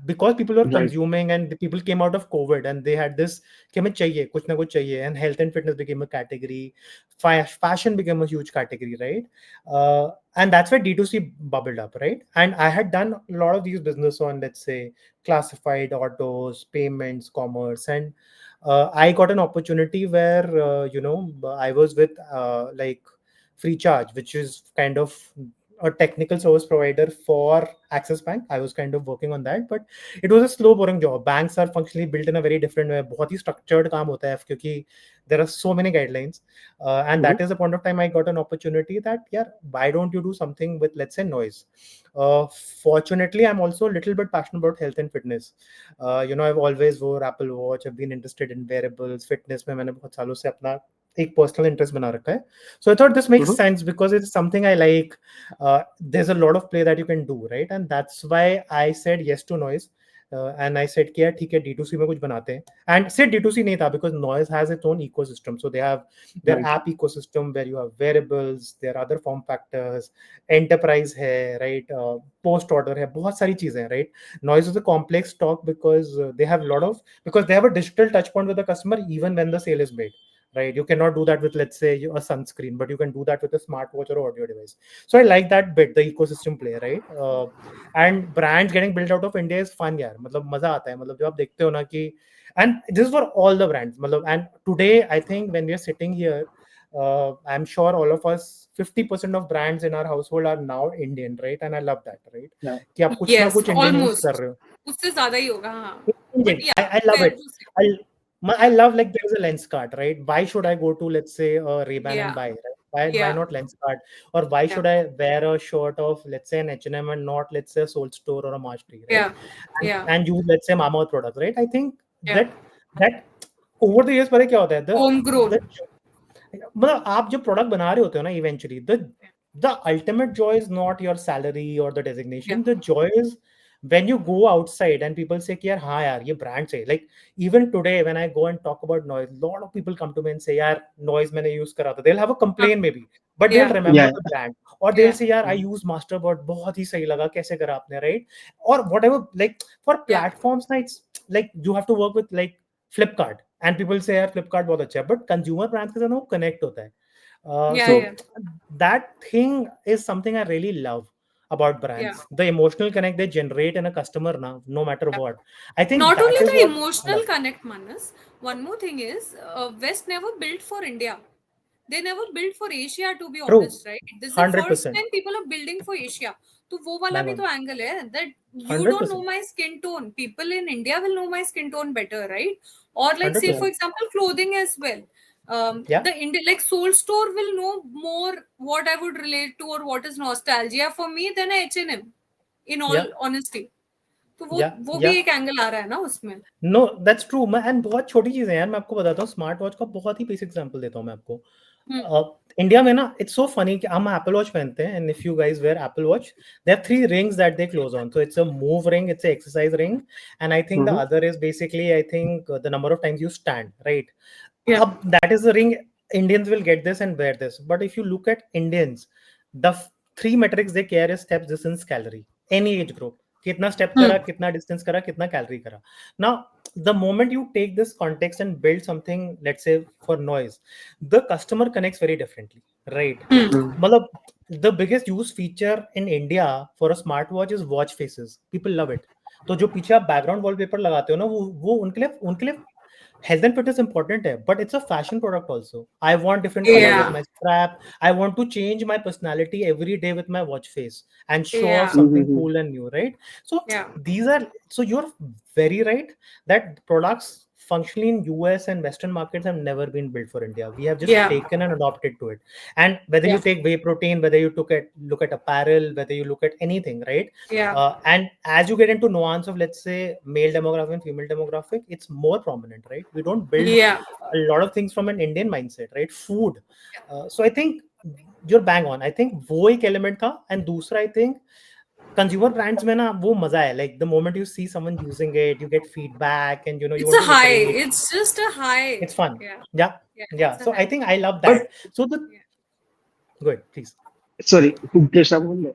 because people were Right. consuming and the people came out of COVID and they had this कि हमें चाहिए कुछ ना कुछ चाहिए, and health and fitness became a category, fashion became a huge category, right? And that's where D2C bubbled up, right? And I had done a lot of these business on, let's say, classified autos, payments, commerce, and I got an opportunity where I was with like Free Charge, which is kind of a technical service provider for Axis Bank. I was kind of working on that, but it was a slow, boring job. Banks are functionally built in a very different way. बहुत ही structured काम होता है क्योंकि there are so many guidelines, and Mhm. that is the point of time I got an opportunity that yeah, why don't you do something with, let's say, noise? Fortunately, I'm also a little bit passionate about health and fitness. I've always wore Apple Watch. I've been interested in wearables, fitness में मैंने बहुत सालों से अपना एक personal interest बना रखा है. So I thought this makes Mhm. sense because it's something I like. There's a lot of play that you can do, right? And that's why I said yes to noise. And I said कि यार ठीक है D2C में कुछ बनाते हैं. And say D2C नहीं था because noise has its own ecosystem. So they have their Right. app ecosystem where you have wearables, there are other form factors, enterprise है, right? Post order है, बहुत सारी चीजें हैं, right? Noise is a complex talk because they have a lot of, because they have a digital touch point with the customer even when the sale is made, right? You cannot do that with, let's say, a sunscreen, but you can do that with a smartwatch or audio device. So I like that bit, the ecosystem play, right? And brands getting built out of India is fun, यार. मतलब मजा आता है, मतलब जब आप देखते हो ना कि, and this is for all the brands, मतलब, and today I think when we are sitting here, I'm sure all of us 50% of brands in our household are now Indian, right? And I love that, right? Yeah. कि आप कुछ ना Yes, कुछ Indian use कर almost. रहे हो. उससे ज़्यादा ही होगा, हाँ. But Indian. yeah, I love fair it. to say. I love, like, there is a lens card, right? Why should I go to, let's say, Ray-Ban and Yeah, buy, right? Why yeah, not lens card? Or why yeah, should I wear a shirt of, let's say, an H&M and not, let's say, a Soul Store or a Mastery, right? yeah, yeah, And use, let's say, Mamaearth products, right? I think yeah. that over the years, पता है क्या होता है? The Homegrown. मतलब आप जब product बना रहे होते हो ना, eventually the ultimate joy is not your salary और the Yeah, designation. The joy is when you go outside and people say कि यार हाँ यार ये brand से, like even today when I go and talk about noise, lot of people come to me and say यार noise मैंने use करा था. They'll have a हाँ, complaint maybe, but they'll yeah, remember Yeah. the brand, or they'll yeah, say यार I use Masterbot, बहुत ही सही लगा, कैसे करा आपने, right? Or whatever, like for yeah, platforms ना, it's like you have to work with like Flipkart, and people say यार Flipkart बहुत अच्छा है, but consumer brands के साथ ना वो connect होता है. yeah, So yeah, that thing is something I really love about yeah, brands. The emotional connect they generate in a customer now, no matter yeah. what. I think Not that only is the what I emotional love. connect, Manas. One more thing is, West never built for India. They never built for Asia, to be True, honest, right? This is the first 100%. time people are building for Asia. तो वो वाला Bang भी on, तो angle है that you don't know 100%, my skin tone. People in India will know my skin tone better, right? Or like say for 100%. example clothing as well. Yeah, The India like Soul Store will know more what I would relate to or what is nostalgia for me than a H&M. In all yeah, honesty, तो yeah, वो भी yeah. एक angle आ रहा है ना उसमें. No that's true. मैं and बहुत छोटी चीजें हैं यार, मैं आपको बताता हूँ. स्मार्ट वॉच का बहुत ही बेसिक एग्जांपल देता हूँ मैं आपको. हम्म. इंडिया में ना इट्स सो फनी कि हम एप्पल वॉच पहनते हैं, and if you guys wear Apple watch, they have three rings that they close on. So it's a move ring, it's a exercise ring, and I think the Mhm. Other is basically, I think, the number of times you stand, right? Yeah, That is the ring. Indians will get this and wear this, but if you look at Indians, the three metrics they care is steps, distance, calorie. Any age group, कितना step करा, कितना distance करा, कितना calorie करा. Now the moment you take this context and build something, let's say for noise, the customer connects very differently, right? Mhm. मतलब the biggest use feature in India for a smartwatch is watch faces. People love it. तो जो पीछे आप background wallpaper लगाते हो ना, वो उनके लिए health and fitness important hai, but it's a fashion product also. I want different colors on yeah, my strap. I want to change my personality every day with my watch face and show off yeah, something Mhm. cool and new, right? So yeah, these are, so you're very right that products functionally in US and Western markets have never been built for India. We have just yeah, taken and adopted to it. And whether yeah, you take whey protein, whether you look at apparel, whether you look at anything, right? yeah, And as you get into nuance of, let's say, male demographic and female demographic, it's more prominent, right? We don't build yeah, a lot of things from an Indian mindset, right? Food. So I think you're bang on. I think वो एक element था, and दूसरा I think consumer brands में ना वो मजा है. Like the moment you see someone using it, you get feedback, and you it's want a to high, iterate. it's just a high. It's fun. Yeah, Yeah, yeah, yeah. it's a So I high. think I love But that. So the Yeah. good, please. sorry, Krishna, बोल रहे.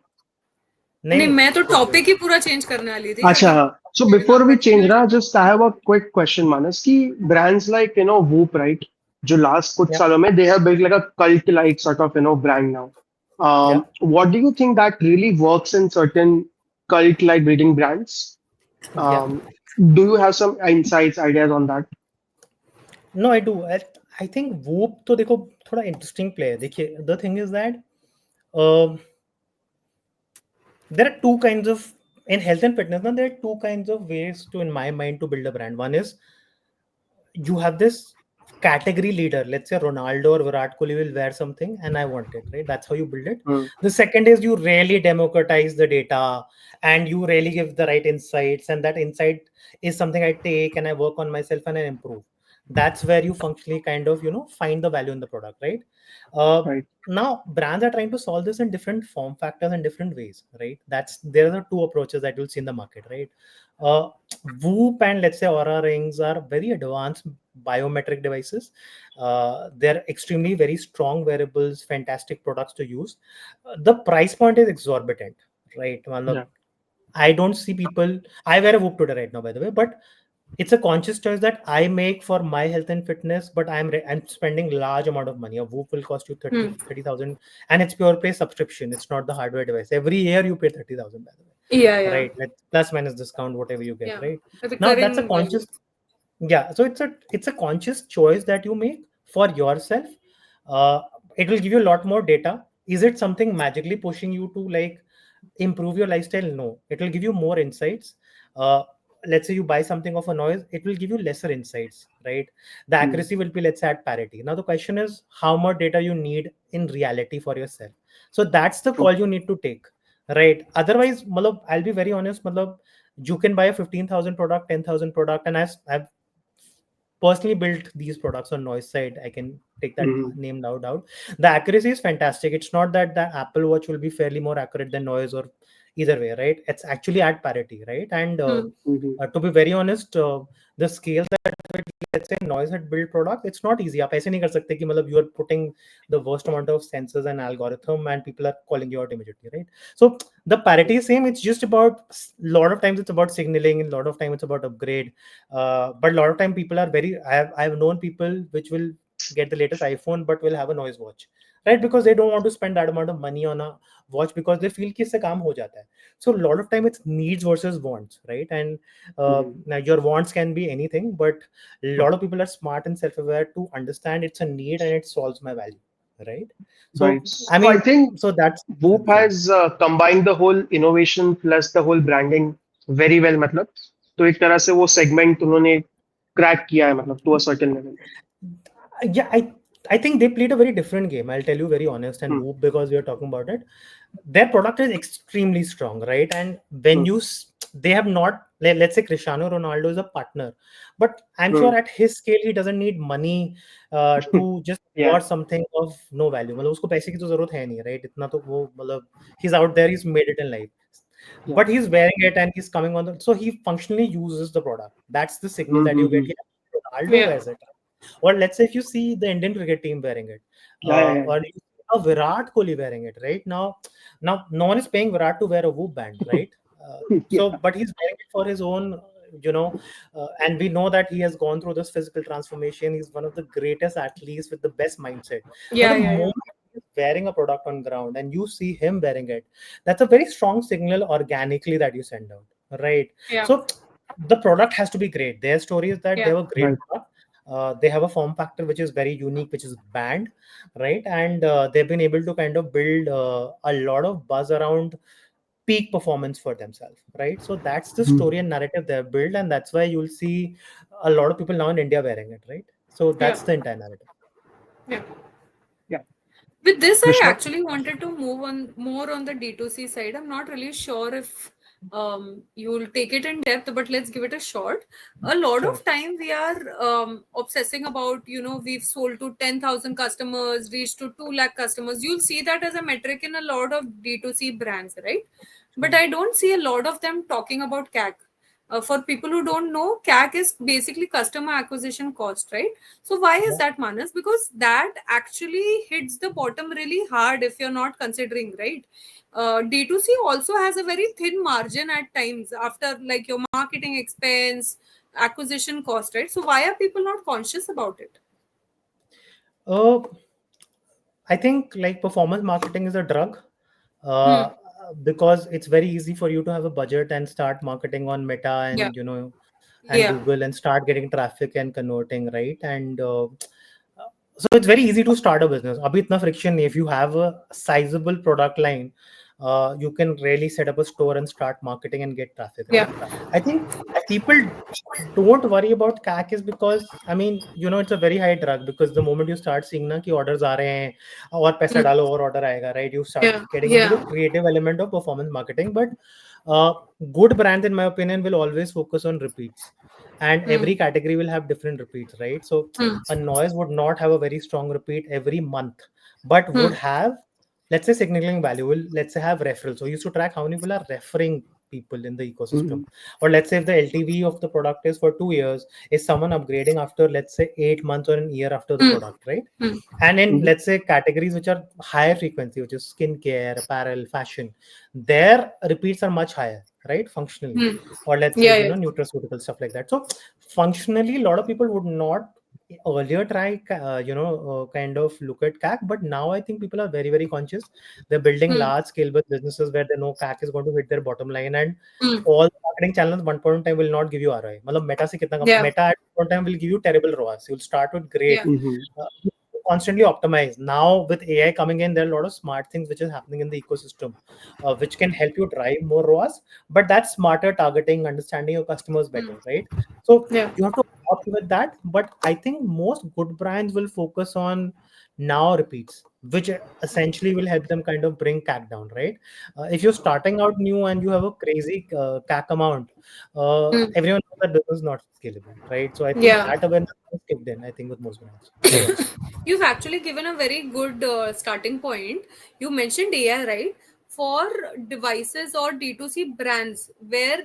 नहीं, नहीं मैं तो topic ही पूरा change करने वाली थी अच्छा क्योंकि हाँ. So before we change ना, just I have a quick question, Manas, कि brands like Whoop, right, जो last कुछ या सालों में they have built like a cult like sort of brand now. या What do you think that really works in certain cult like breeding brands? या Um, do you have some insights, ideas on that? No I do I think Whoop तो देखो थोड़ा interesting play है देखिए the thing is that there are two kinds of in health and fitness now there are two kinds of ways to in my mind to build a brand. One is you have this category leader, let's say Ronaldo or Virat Kohli will wear something and I want it, right? That's how you build it. Hmm. The second is you really democratize the data and you really give the right insights, and that insight is something I take and I work on myself and I improve. That's where you functionally kind of find the value in the product, right? uh, Right. Now brands are trying to solve this in different form factors and different ways, right? That's there are the two approaches that you'll see in the market, right? uh, Whoop and let's say Aura rings are very advanced biometric devices. They're extremely very strong wearables, fantastic products to use. The price point is exorbitant, right? Yeah. I don't see people. I wear a Whoop today right now, by the way, but it's a conscious choice that I make for my health and fitness. But I'm spending large amount of money. A Whoop will cost you 30,000, and it's pure play subscription. It's not the hardware device. Every year you pay 30,000, by the way, yeah, right? Like plus minus discount, whatever you get, yeah, right? Now that's a recurring value. conscious, yeah. So it's a conscious choice that you make for yourself. uh, it will give you a lot more data. Is it something magically pushing you to like improve your lifestyle? No, it will give you more insights. uh, let's say you buy something of a noise, it will give you lesser insights, right? The Hmm. accuracy will be, let's say, at parity. Now the question is how much data you need in reality for yourself. So that's the True. call you need to take, right? Otherwise malab, I'll be very honest, malab, you can buy a 15,000 product, 10,000 product, and I've personally built these products on noise side. I can take that Hmm. name loud out. The accuracy is fantastic. It's not that the Apple Watch will be fairly more accurate than noise or either way, right? It's actually at parity, right? And Hmm. Hmm. to be very honest, the scale that let's say noise had built product, it's not easy. आप ऐसे नहीं कर सकते कि मतलब you are putting the worst amount of sensors and algorithm and people are calling you out immediately, right? So the parity is same. It's just about lot of times it's about signaling, a lot of time it's about upgrade. But a lot of time people are very. I have known people which will get the latest iPhone but will have a noise watch, right? Because they don't want to spend that amount of money on a watch because they feel कि इससे काम हो जाता है. So a lot of time it's needs versus wants, right? And Hmm. now your wants can be anything, but a lot of people are smart and self-aware to understand it's a need and it solves my value, right? Right. So I So I mean, think so that's Whoop yeah. has combined the whole innovation plus the whole branding very well, मतलब तो एक तरह से वो segment उन्होंने crack किया है, मतलब to a certain level. Yeah, I think they played a very different game. I'll tell you very honest, and Hmm. Whoop, because we are talking about it, their product is extremely strong, right? And when Hmm. they have not, let's say Cristiano Ronaldo is a partner, but I'm Hmm. sure at his scale he doesn't need money to just Yeah. watch something of no value. मतलब उसको पैसे की तो जरूरत है नहीं, right? इतना तो वो मतलब he's out there, he's made it in life, Yeah. but he's wearing it and he's coming on the, so he functionally uses the product. That's the signal that you get. Mm-hmm. कि Ronaldo Yeah, wears it, or let's say if you see the Indian cricket team wearing it, Yeah, yeah, yeah. or you see a Virat Kohli wearing it, right? Now no one is paying Virat to wear a Whoop band, right? Yeah. But he's wearing it for his own, and we know that he has gone through this physical transformation. He's one of the greatest athletes with the best mindset. Now yeah, the yeah, yeah, moment he's wearing a product on ground and you see him wearing it, that's a very strong signal organically that you send out, right? yeah, So the product has to be great. Their story is that they yeah, have a great Right. product. They have a form factor which is very unique, which is band, right? And they've been able to kind of build a lot of buzz around peak performance for themselves, right? So that's the Hmm. story and narrative they've built, and that's why you'll see a lot of people now in India wearing it, right? So yeah, that's the entire narrative. yeah. Yeah. With this, I Krishna. actually wanted to move on more on the D2C side. I'm not really sure if you'll take it in depth, but let's give it a shot. A lot Sure. of time we are obsessing about, we've sold to 10,000 customers, reached to 2 lakh customers. You'll see that as a metric in a lot of D2C brands, right? But Sure. I don't see a lot of them talking about CAC. For people who don't know, CAC is basically customer acquisition cost, right? So why is Yeah. that, Manas? Because that actually hits the bottom really hard if you're not considering, right? D2C also has a very thin margin at times after like your marketing expense, acquisition cost, right? So why are people not conscious about it? Uh, I think like performance marketing is a drug, Hmm. uh, because it's very easy for you to have a budget and start marketing on Meta Yeah. and and Yeah. Google and start getting traffic and converting, right? And so it's very easy to start a business. Abhi itna friction nahi. If you have a sizable product line, you can really set up a store and start marketing and get traffic, Yeah. right? I think people don't worry about CAC is because I mean, it's a very high drug because the moment you start seeing na ki orders aa rahe hain और पैसा Hmm. डालो और order आएगा, right? You start Yeah. getting into the Yeah. creative element of performance marketing, but uh, good brands, in my opinion, will always focus on repeats, and Hmm. every category will have different repeats, right? So Hmm. a noise would not have a very strong repeat every month, but Hmm. would have, let's say, signaling value. Will, let's say, have referrals. So you used to track how many people are referring people in the ecosystem. Mhm. Or let's say if the LTV of the product is for 2 years, is someone upgrading after, let's say, 8 months or a year after the Hmm. product, right? Hmm. And in, Mhm. let's say, categories which are higher frequency, which is skincare, apparel, fashion, their repeats are much higher, right? Functionally. Hmm. Or let's say, Yeah. Yeah. nutraceutical stuff like that. So functionally, a lot of people would not earlier try, kind of look at CAC, but now I think people are very, very conscious. They're building Hmm. large scale businesses where they know CAC is going to hit their bottom line, and Hmm. all the marketing channels one point in time will not give you ROI. मतलब Meta से कितना Yeah. Meta at one time will give you terrible ROAS. You'll start with great, Yeah. Mhm. you constantly optimize. Now with AI coming in, there are a lot of smart things which is happening in the ecosystem, which can help you drive more ROAS. But that's smarter targeting, understanding your customers Hmm. better, right? So Yeah. you have to opt with that. But I think most good brands will focus on now repeats, which essentially will help them kind of bring CAC down, right? If you're starting out new and you have a crazy CAC amount, Hmm. everyone knows that business is not scalable, right? So I think Yeah. that awareness has kicked in, I think, with most brands. Yeah. You've actually given a very good starting point. You mentioned AI, right? For devices or D2C brands where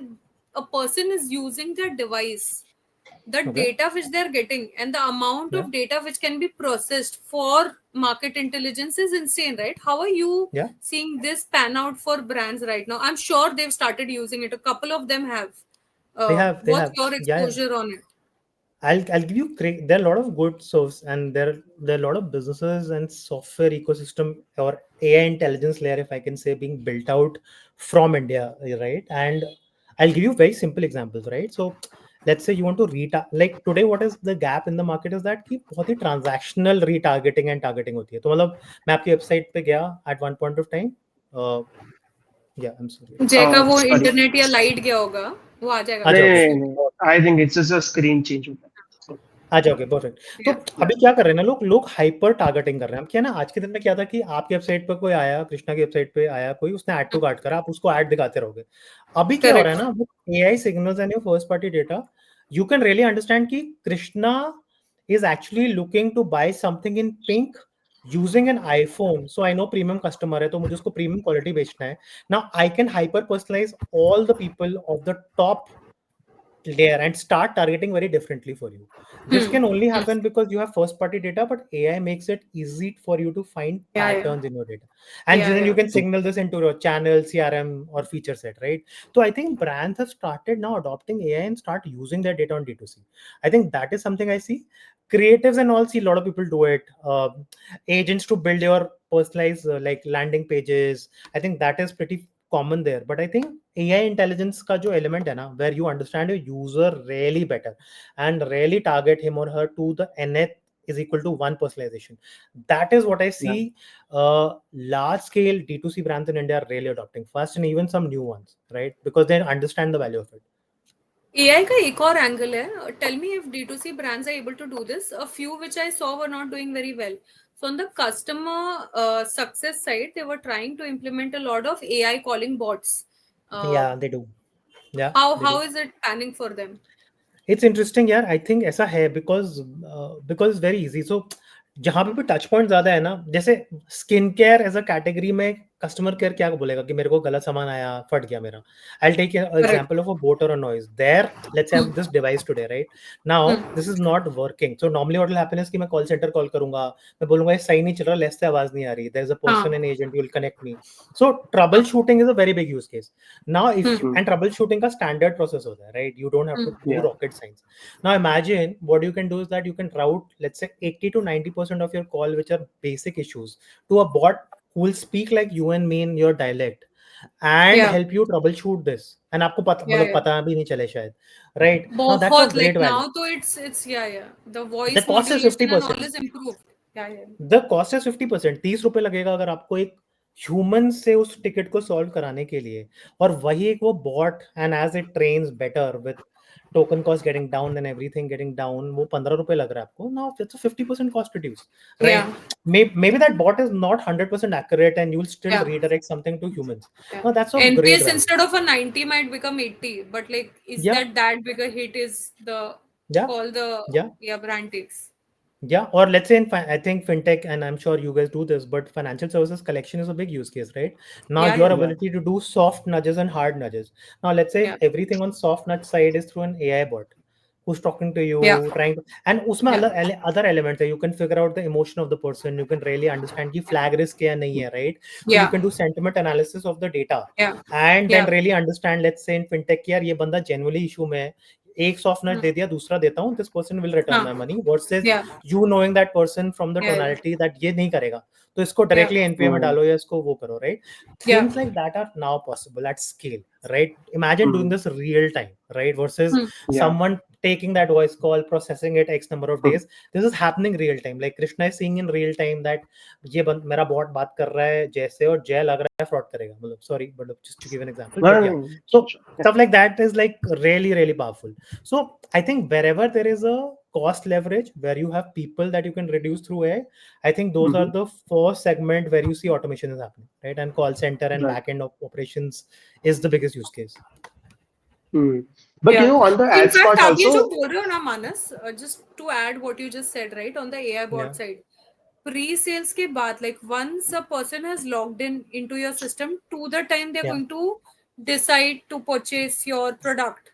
a person is using their device, the Okay. data which they're getting and the amount Yeah. of data which can be processed for market intelligence is insane, right? How are you Yeah. seeing this pan out for brands right now? I'm sure they've started using it. A couple of them have. They have. They What's have. your Yeah. exposure on it? I'll give you there are a lot of good source, and there are a lot of businesses and software ecosystem or AI intelligence layer, if I can say, being built out from India, right? And I'll give you very simple examples, right? So let's say you want to like today, what is the gap in the market is that कि बहुत ही transactional retargeting and targeting होती है. तो मतलब मैं आपकी website पे गया at one point of time. Uh, yeah, I'm sorry. जय का वो Sorry. इंटरनेट या लाइट गया होगा, वो आ जाएगा आ नहीं जाओगे. वापस नहीं नहीं आई think it's just a screen change होता है. So, आ जाओगे, परफेक्ट. तो या yeah. अभी क्या कर रहे हैं ना, लोग लोग हाइपर टारगेटिंग कर रहे हैं. अब क्या ना, आज के दिन में क्या था कि आपकी वेबसाइट पर कोई आया, कृष्णा की वेबसाइट पे आया कोई, उसने ऐड टू कार्ट करा, आप उसको ऐड दिखाते रहोगे. अभी क्या हो रहा है करेक्ट ना, AI signals and your first party data, you can really understand कि Krishna is actually looking to buy something in pink using an iPhone. So I know premium customer है, तो मुझे उसको प्रीमियम क्वालिटी बेचना है. Now I can hyper personalise all the people of the top layer and start targeting very differently for you. This can only happen because you have first party data, but AI makes it easy for you to find या या patterns in your data. And या then you या can signal this into your channel, CRM, or feature set, right? So I think brands have started now adopting AI and start using their data on D2C. I think that is something I see. Creatives and all, see a lot of people do it. Agents to build your personalized like landing pages. I think that is pretty common there. But I think AI intelligence का जो element है ना, where you understand your user really better and really target him or her to the nth is equal to one personalization. That is what I Yeah. see large scale D2C brands in India are really adopting first, and even some new ones, right? Because they understand the value of it. AI का एक और angle है. Tell me if D2C brands are able to do this. A few which I saw were not doing very well. So on the customer success side, they were trying to implement a lot of AI calling bots. Uh, Yeah, they do. Yeah, they how do. is it panning for them? It's interesting यार. I think ऐसा है because it's very easy. So जहां पे भी touch point ज्यादा है ना, जैसे skin care as a category में कस्टमर केयर क्या बोलेगा कि मेरे को गलत सामान आया, फट गया मेरा. I'll take an Correct. example of a boat or a noise. There, let's have this device today, right? Now, this is not working. So normally what will happen is कि मैं call center call करूंगा, मैं बोलूंगा ये सही नहीं चल रहा, less से आवाज नहीं आ रही. There's a person, an agent, who will connect me. So troubleshooting is a very big use case. Now, if and troubleshooting का standard process होता है, right? You don't have to do rocket science. Now imagine what you can do is that you can route, let's say 80 to 90% of your call, which are basic issues, to a bot who will speak like you and me in your dialect and help you troubleshoot this. And आपको मतलब पता भी नहीं चले शायद, right? Now that's a great value. Now तो it's the voice The cost is modulation and 50%. all is improved. The cost is 50%. 30 रुपए लगेगा अगर आपको एक ह्यूमन से उस टिकट को सॉल्व कराने के लिए, और वही एक वो bot, and as it trains better with token cost getting down and everything getting down, वो 15 रुपए लग रहा है आपको. Now it's a 50% cost reduce, right? Maybe that bot is not 100% accurate and you'll still redirect something to humans. Now that's a NPS great value. instead of a 90 might become 80, but like is that big a hit is the call the brand takes. Yeah, or let's say I think fintech, and I'm sure you guys do this, but financial services collection is a big use case, right? Now your ability to do soft nudges and hard nudges. Now let's say everything on soft nudge side is through an AI bot who's talking to you, trying to, and usme other elements you can figure out the emotion of the person, you can really understand ki flag risk hai nahi hai, right? So you can do sentiment analysis of the data, and then really understand, let's say in fintech, yaar ye banda genuinely issue mein hai, एक soft नट दे दिया, दूसरा देता हूँ, this person will return my money, versus you knowing that person from the tonality that ये नहीं करेगा, तो इसको डायरेक्टली एनपीए में डालो या इसको वो करो, right? Things like that are now possible at scale, right? Imagine doing this real time, right? Versus someone taking that voice call, processing it X number of days. This is happening real time. Like Krishna is seeing in real time that ये मेरा bot बात कर रहा है जैसे, और जय लग रहा है fraud करेगा, मतलब sorry, but just to give an example. But yeah, so stuff like that is like really, really powerful. So I think wherever there is a cost leverage, where you have people that you can reduce through AI, I think those are the first segment where you see automation is happening, right? And call center and backend operations is the biggest use case. But you know, on the ads part also, ये जो बोल रहे हो ना मानस, just to add what you just said, right, on the AI bot side, pre-sales के बाद, like once a person has logged into your system, to the time they're going to decide to purchase your product,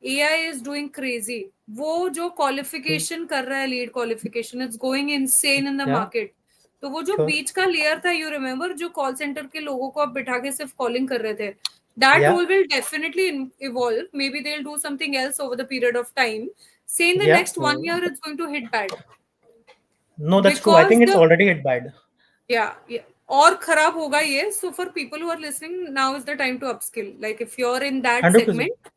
AI is doing crazy. वो जो qualification कर रहा है, lead qualification, it's going insane in the market. तो वो जो बीच का layer था, you remember, जो कॉल सेंटर के लोगों को आप बिठा के सिर्फ कॉलिंग कर रहे थे, that role will definitely evolve. Maybe they'll do something else over the period of time. Say in the next 1 year it's going to hit bad. No, that's true. I think it's already hit bad. Yeah. और खराब होगा ये. So for people who are listening, now is the time to upskill. Like if you're in that 100%. segment,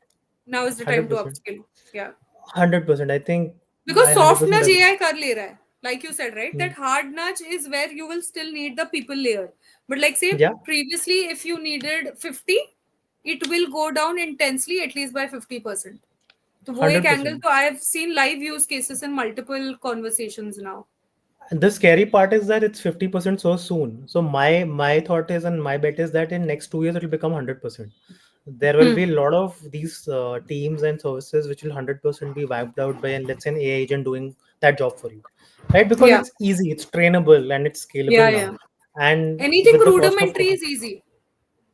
now is the time 100%. to upskill. Yeah. 100%. I think because soft nudge AI कर ले रहा है. Like you said, right? That hard nudge is where you will still need the people layer. But like say previously, if you needed 50, it will go down intensely at least by 50%. So वो एक angle, so I have seen live use cases in multiple conversations now. The scary part is that it's 50% so soon. So my thought is, and my bet is that in next 2 years it will become 100%. There will be a lot of these teams and services which will 100% be wiped out by, let's say, an AI agent doing that job for you, right? Because it's easy, it's trainable, and it's scalable now. And anything rudimentary is easy.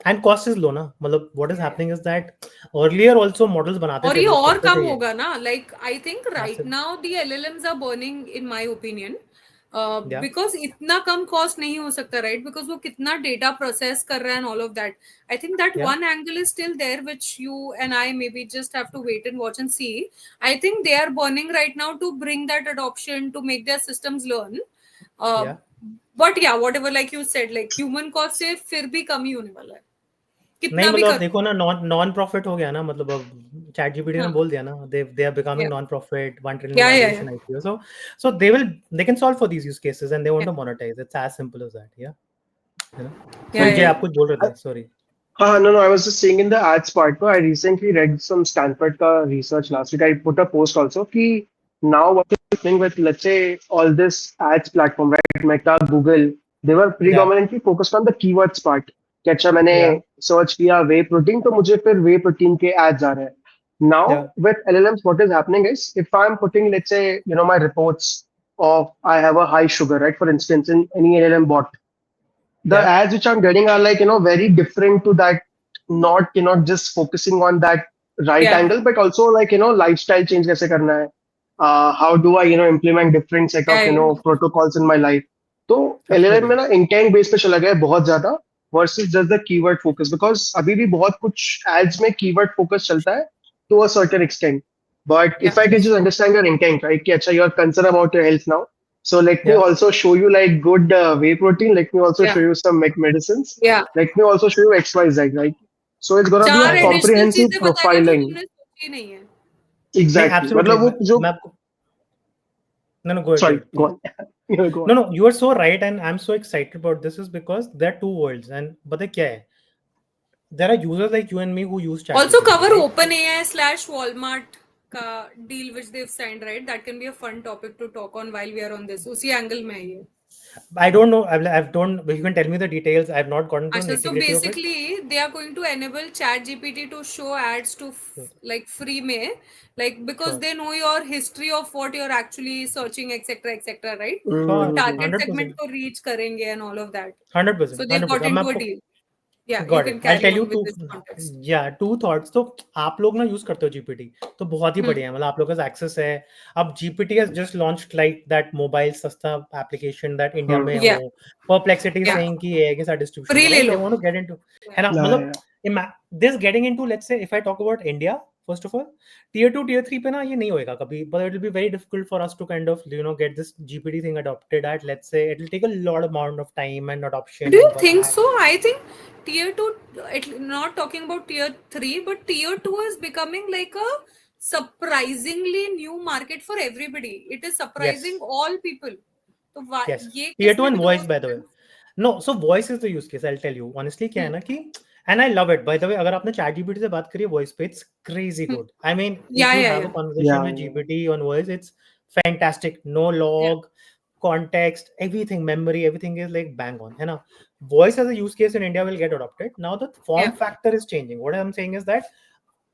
And cost is low, na? मतलब what is happening is that earlier also models बनाते थे, और ये और कम होगा ना? Like I think right now the LLMs are burning, in my opinion. Because इतना कम cost नहीं हो सकता, right? Because वो कितना data process कर रहा है and all of that. I think that one angle is still there, which you and I maybe just have to wait and watch and see. I think they are burning right now to bring that adoption, to make their systems learn. But yeah, whatever, like you said, like human cost से फिर भी कम ही होने वाला है. नहीं मतलब देखो ना, नॉन प्रॉफिट हो गया ना, मतलब अब चैट जीपीटी ने बोल दिया ना, they are becoming non profit, 1 trillion valuation IPO, so they can solve for these use cases and they want to monetise. It's as simple as that. You know, so Vijay आप कुछ बोल रहे थे, sorry. No, I was just saying in the ads part, I recently read some Stanford ka research last week. I put a post also ki now what is happening with, let's say, all this ads platform, right? Meta, Google, they were predominantly focused on the keywords part. कि अच्छा मैंने search किया वे protein, तो मुझे फिर वे protein के ads आ रहे हैं. Now with LLMs, what is happening is, if I'm putting, let's say, my reports of I have a high sugar, right? For instance, in any LLM bot, the ads which I'm getting are like, very different to that, not, just focusing on that right Yeah. angle, but also like, lifestyle change kaise karna hai. How do I, implement different set of, Yeah, yeah. protocols in my life. तो LLM में Absolutely. ना intent base पे चला गया है बहुत ज्यादा versus just the keyword focus because अभी भी बहुत कुछ एड्स में कीवर्ड फोकस चलता है to a certain extent but Yeah. If I can Yes. Just understand your intent right कि अच्छा you are concern about your health now so let me Yeah. also show you like good whey protein. Let me also Yeah. show you some medicines. Yeah. Let me also show you XYZ, right? So it's gonna be a चार Right. Additional comprehensive चीजें बताएगा जो profiling. तुमने सोची नहीं है. नहीं, Exactly. absolutely. मतलब वो जो मैं आपको no, go ahead, go sorry, ahead, go please. on. You go No, on. no, you are so right, and I'm so excited about this is because there are two worlds, and पता है क्या है? There are users like you and me who use Also ChatGPT, cover right? OpenAI/Walmart का deal which they've signed, right? That can be a fun topic to talk on while we are on this. उसी angle में है ये. I don't know. I've don't. You can tell me the details. I've not gotten to the अच्छा, nitty so gritty of it. basically they are going to enable ChatGPT to show ads to Sure. like free में, like because Sure. they know your history of what you're actually searching, etc., right? तो Sure. Mm-hmm. target segment 100%. को reach करेंगे and all of that. 100%. So they've 100%. got अब मैं into a आपको deal. Yeah, you got can it I carry tell you on with to this context. या two thoughts तो आप लोग ना यूज करते हो जीपीटी तो बहुत ही Hmm. बढ़िया है मतलब आप लोगों का एक्सेस है अब GPT has just launched like that mobile सस्ता एप्लीकेशन दैट इंडिया में Yeah, हो परप्लेक्सिटी yeah. सेइंग कि ये है कि सारा डिस्ट्रीब्यूशन Free का ले राइट दे लो. Want to get into Yeah. है ना Yeah, मतलब yeah, this getting into let's say if I talk about India first of all tier 2 tier 3 पे ना ये नहीं होएगा कभी but it will be very difficult for us to kind of get this GPT thing adopted at let's say it will take a lot amount of time and Do adoption you and think that so? I think tier two, not talking about tier three, but tier two is becoming like a surprisingly new market for everybody. It is surprising yes all people. तो Yes. ये Tier 2 किसमें and grow voice, by होता the way. है? No, so voice is the use case. I'll tell you. Honestly, क्या है ना कि and I love it. By the way, अगर आपने ChatGPT से बात करी है voice पे, it's crazy good. I mean, if Yeah, you yeah, have a yeah, conversation yeah, with yeah. GPT on voice, it's fantastic. No yeah, log, context, everything, memory, everything is like bang on. है ना? Voice as a use case in India will get adopted. Now the yeah. form factor is changing. What I'm saying is that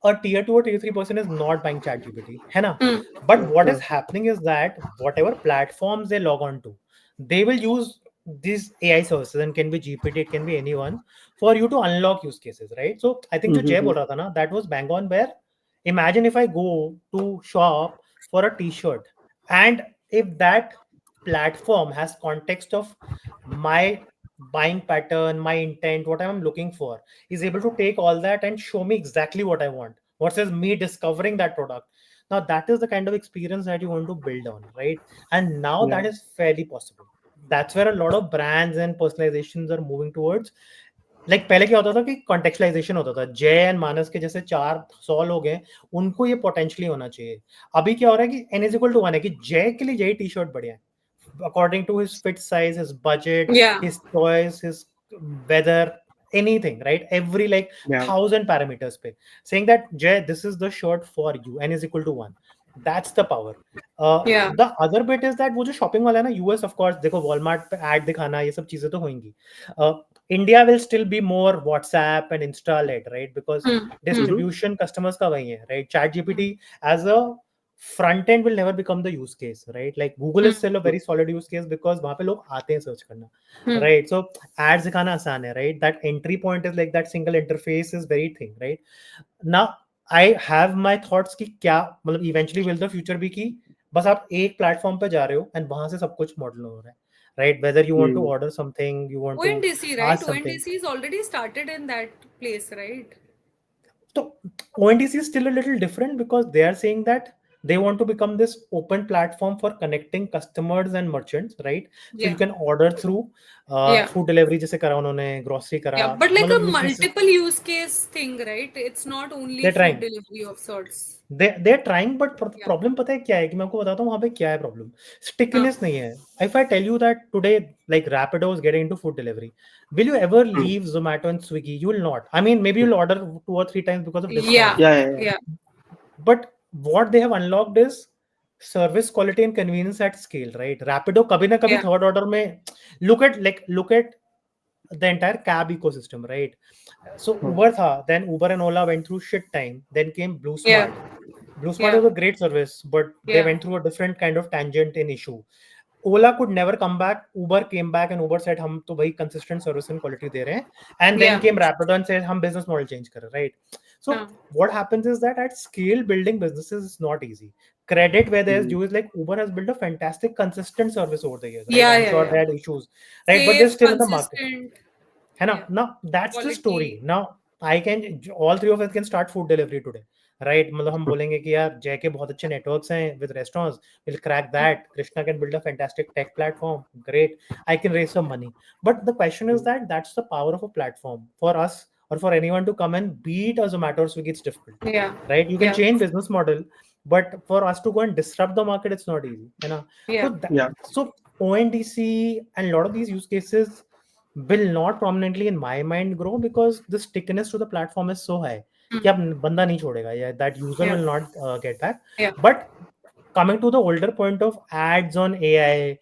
a tier 2 or tier 3 person is not buying ChatGPT, है ना? Hmm. But what is Hmm. happening is that whatever platforms they log on to, they will use these AI services and can be GPT, it can be anyone for you to unlock use cases, right? So I think जो जय Mm-hmm. बोल रहा था ना, that was bang on where imagine if I go to shop for a t-shirt and if that platform has context of my buying pattern, my intent, what I'm looking for, is able to take all that and show me exactly what I want versus me discovering that product. Now that is the kind of experience that you want to build on, right? And now Yeah. that is fairly possible. That's where a lot of brands and personalizations are moving towards. Like पहले क्या होता था कि कॉन्टेक्चुअलाइजेशन होता था जय and मानस के जैसे 400 लोग हैं उनको ये पोटेंशियली होना चाहिए अभी क्या हो रहा है कि n is equal to 1 है कि जय के लिए यही टी शर्ट बढ़िया है according to his fit size, his budget, Yeah, his choice, his weather, anything, right? Every like Yeah. 1,000 parameters pe saying that Jay, this is the shirt for you, n is equal to 1. That's the power. yeah. The other bit is that वो जो shopping वाला है ना US of course देखो Walmart पे ad दिखाना ये सब चीजें तो होंगी India will still be more WhatsApp and Insta led right because Hmm. Hmm. Mm-hmm. Distribution customers का वही है right ChatGPT as a front end will never become the use case, right? Like Google is Hmm. still a very solid use case because वहाँ पे लोग आते हैं search करना, Hmm. right? So ads दिखाना आसान है, right? That entry point is like that single interface is very thing, right? Now I have my thoughts कि क्या मतलब eventually will the future be कि बस आप एक प्लेटफॉर्म पे जा रहे हो and वहां से सब कुछ मॉडल हो रहा है, right? Whether you want to Mm. order something, you want to ONDC, right? ask something. ONDC is already started in that place, right? So ONDC is still a little different because they are saying that they want to become this open platform for connecting customers and merchants, right? So you Yeah, can order through yeah. food delivery जैसे करा उन्होंने grocery करा Yeah, but like a मतलब use cases multiple use case thing, right? It's not only they're food trying. delivery of sorts. They're trying but Yeah. Problem पता है क्या है कि मैं आपको बताता हूँ वहाँ पे क्या है प्रॉब्लम हाँ. स्टिकीनेस नहीं है if I tell you that today like Rapido is getting into food delivery will you ever Mm. leave Zomato and Swiggy you will not I mean maybe you'll order 2 or 3 times because of Yeah, discounts Yeah, yeah, yeah. yeah, but what they have unlocked is service quality and convenience at scale right Rapido कभी ना कभी yeah, third order में look at the entire cab ecosystem right so Hmm. Uber tha then Uber and Ola went through shit time then came Blue yeah, Smart Blue Smart yeah, is a great service but they yeah, went through a different kind of tangent in issue Ola could never come back. Uber came back and Uber said, "हम तो भाई consistent service and quality दे रहे हैं." And then Yeah. came Rapido and said, "हम business model change कर रहे हैं," right? So हाँ. what happens is that at scale, building businesses is not easy. Credit where there's Hmm. due is like Uber has built a fantastic, consistent service over the years, right? Yeah, I'm yeah, sure yeah. they had issues, right? But they're Safe, still in the market. consistent. है ना? Yeah. Now that's the story. Quality. Now I can, all three of us can start food delivery today, right? मतलब हम बोलेंगे कि यार जय के बहुत अच्छे networks हैं with restaurants, we'll crack that. Krishna can build a fantastic tech platform, great. I can raise some money. But the question is that that's the power of a platform. For us or for anyone to come and beat a Zomato or Swiggy, it's difficult, Yeah. right? You can Yeah. change business model, but for us to go and disrupt the market, it's not easy, you know? Yeah. So Yeah. so ONDC and a lot of these use cases will not prominently in my mind grow because the stickiness to the platform is so high कि अब बंदा नहीं छोड़ेगा, yeah, that user Yeah. will not get back. Yeah. But coming to the older point of ads on AI,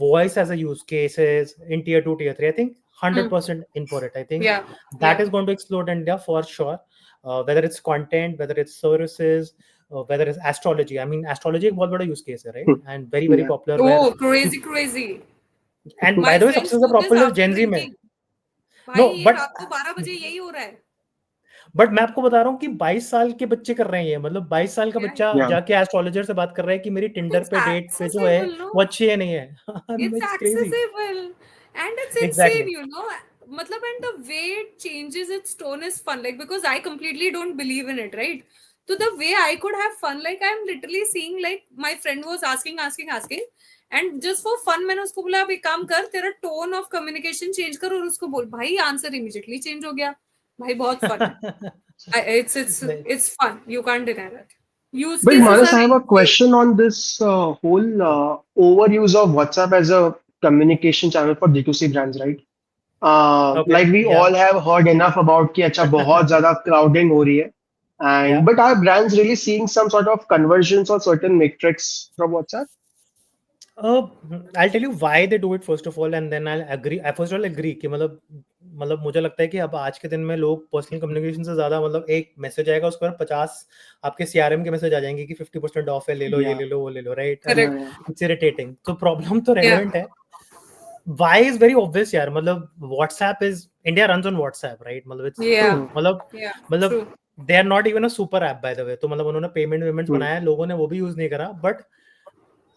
voice as a use cases in tier 2, tier 3, I think 100% in for it. I think Yeah. that Yeah. is going to explode in India for sure. Whether it's content, whether it's services, whether it's astrology. I mean, astrology एक बहुत बड़ा use case है, right? Hmm. And very, very Yeah. popular where, Oh, crazy, crazy. and by My the way, friends सबसे ज़्यादा do this popular after Gen Z में. drinking. भाई No, ये but रात को 12 बजे यही हो रहा है. बट मैं आपको बता रहा हूँ कि 22 साल के बच्चे कर रहे हैं ये, मतलब 22 साल का Yeah. बच्चा Yeah. जाके एस्ट्रोलॉजर से बात कर रहा है कि मेरी टिंडर It's पे डेट पे जो है accessible, वो no? अच्छी है नहीं है. It's It's crazy. accessible and it's insane, Exactly. you know. Matlab, and the way it changes its tone is fun, like because I completely don't believe in it, right? So the way I could have fun, like I'm literally seeing, like my friend was asking, and just for fun मैंने उसको बोला अब एक काम कर, तेरा tone of communication change कर और उसको बोल, भाई answer immediately change हो गया. भाई बहुत fun है. नहीं. It's fun. You can't deny that. Use But cases Manas, are I have a insane. question on this whole overuse of WhatsApp as a communication channel for D2C brands, right? Okay. Like we Yeah. all have heard enough about कि अच्छा बहुत ज़्यादा crowding हो रही है, and Yeah. but are brands really seeing some sort of conversions or certain metrics from WhatsApp? Uh, I'll tell you why they do it first of all, and then I'll agree. I first of all agree कि मतलब मुझे लगता है कि अब आज के दिन में लोग पर्सनल कम्युनिकेशन से ज्यादा मतलब एक मैसेज आएगा उसके बाद 50 आपके सीआरएम के मैसेज आ जाएंगे कि 50% ऑफ है, ले लो ये Yeah, ले लो वो ले लो, right? And Correct. yeah, it's irritating. तो प्रॉब्लम तो Yeah. रेलेवेंट है. Why is very obvious यार. मतलब WhatsApp is India runs on WhatsApp, right? मतलब it's Yeah. yeah. Yeah. मतलब True. they are not even a super app by the way. तो मतलब उन्होंने पेमेंट्स Hmm. बनाया, लोगों ने वो भी यूज नहीं करा. But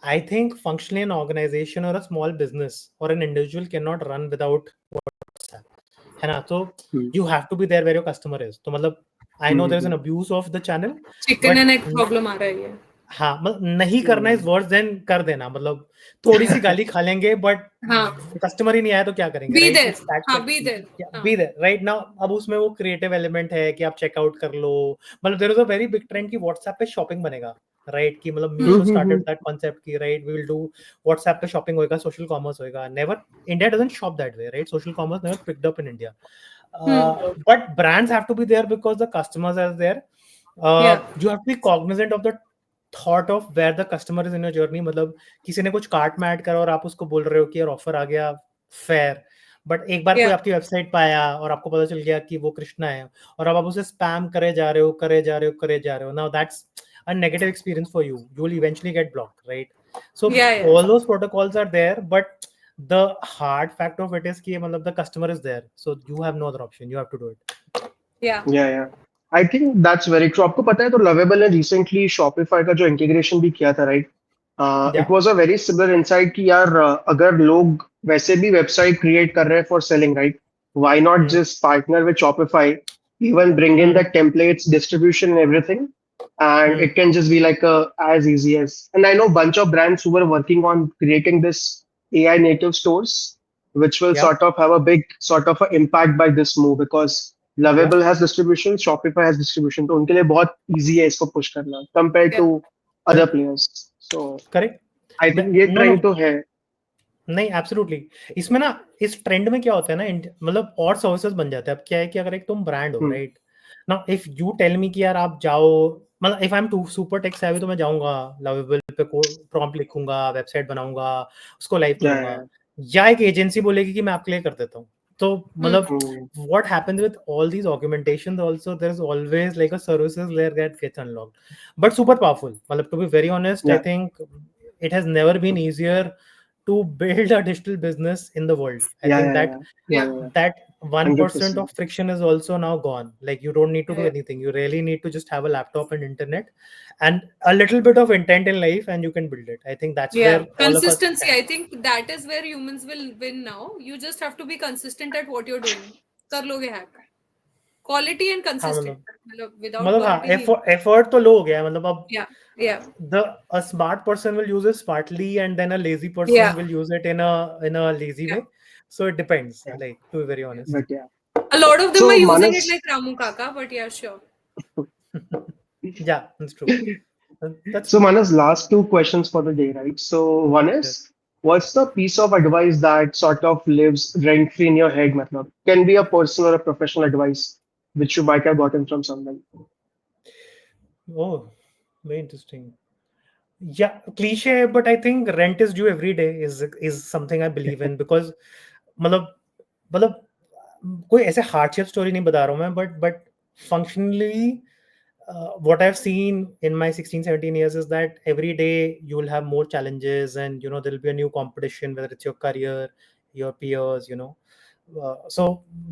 I think functionally an organization or a small business or an individual cannot run without WhatsApp. है ना? So Hmm. you have to be there where your customer is. तो मतलब I know there's an Hmm. abuse of the channel, Chicken but and egg problem आ रहा है ये. हाँ मतलब नहीं करना Yeah. इज वर्स देन कर देना. मतलब थोड़ी सी गाली खा लेंगे बट हाँ. कस्टमर ही नहीं आया तो क्या करेंगे, Be right? there. It's that हाँ, be there. हाँ. Be there right now. अब उसमें वो क्रिएटिव एलिमेंट है कि आप चेकआउट कर लो. मतलब there is a very big trend कि व्हाट्सएप पे शॉपिंग बनेगा, राइट? कि मतलब Meesho started Hmm. That concept की, right? We will do WhatsApp पे शॉपिंग होएगा, सोशल कॉमर्स होएगा. Never, India doesn't shop that way, right? Social commerce never picked up in India. But brands have to be there because the customers are there. Yeah. You have to be cognizant of the thought of where the customer is in your journey. मतलब किसी ने कुछ cart में add करा और आप उसको बोल रहे हो कि यार ऑफर आ गया फेयर, बट एक बार कोई Yeah. आपकी वेबसाइट पे आया और आपको पता चल गया कि वो कृष्णा है और अब आप उसे स्पैम करे जा रहे हो करे जा रहे हो करे जा रहे हो. Now that's a negative experience for you. You will eventually get blocked, right? So Yeah. Yeah. all those protocols are there, but the hard fact of it is कि मतलब the customer is there, so you have no other option. You have to do it. Yeah. Yeah, yeah. I think that's very true. आपको पता है तो Lovable ने recently Shopify का जो integration भी किया था, right? It Yeah. was a very similar insight कि यार अगर लोग वैसे भी website create कर रहे हैं for selling, right? Why not just partner with Shopify, even bring in the templates, distribution and everything, and it can just be like as easy as. And I know bunch of brands who were working on creating this AI native stores, which will Yeah. sort of have a big sort of a impact by this move because Yeah. Lovable has distribution, Shopify has distribution, तो उनके लिए बहुत easy है इसको push करना compared Yeah. to other Yeah. players. So Correct. I think ये No, trend no. तो है. नहीं, एब्सोल्युटली. इसमें ना इस ट्रेंड में क्या होता है ना, मतलब और सर्विसेज बन जाते हैं. अब क्या है कि अगर एक तुम ब्रांड हो, Hmm. Right? Now if you tell me कि यार आप जाओ, मतलब if I am to super tech savvy तो मैं जाऊंगा लवेबल पे, प्रॉम्प्ट लिखूंगा, वेबसाइट बनाऊंगा, उसको लाइव Yeah, करूंगा. yeah. या एक एजेंसी बोलेगी कि मैं आपके लिए कर देता हूँ. तो मतलब Hmm. what happens with all these augmentations also, there's always like a services layer that gets unlocked, but super powerful. मतलब to be very honest, I Yeah. think it has never been easier to build a digital business in the world. I Yeah, think yeah, that yeah, yeah, Yeah. yeah, yeah. that 1% 100%. of friction is also now gone. Like you don't need to do Yeah. anything. You really need to just have a laptop and internet and a little bit of intent in life, and you can build it. I think that's Yeah. where all of us Consistency. stand. I think that is where humans will win now. You just have to be consistent at what you're doing. कर लोगे hack. Quality and हाँ consistent. मतलब मतलब without मतलब हाँ quality नहीं होगा. Effort तो लो हो गया है मतलब अब Yeah. Yeah. the a smart person will use it smartly and then a lazy person Yeah. will use it in a lazy Yeah. way, so it depends, Yeah. like, to be very honest. But yeah. A lot of them are So using it Manas, like Ramu Kaka, but yeah, sure. Yeah, that's true. That's so true. Manas, last two questions for the day, right? So one Yes. is, what's the piece of advice that sort of lives rent free in your head, matlab? Can be a personal or a professional advice which you might have gotten from someone. Oh, very interesting. Yeah, cliche, but I think rent is due every day is something I believe in, because मतलब मतलब कोई ऐसे hardship story नहीं बता रहा हूँ मैं, but functionally, what I've seen in my 16 17 years is that every day you will have more challenges, and there'll be a new competition, whether it's your career, your peers, so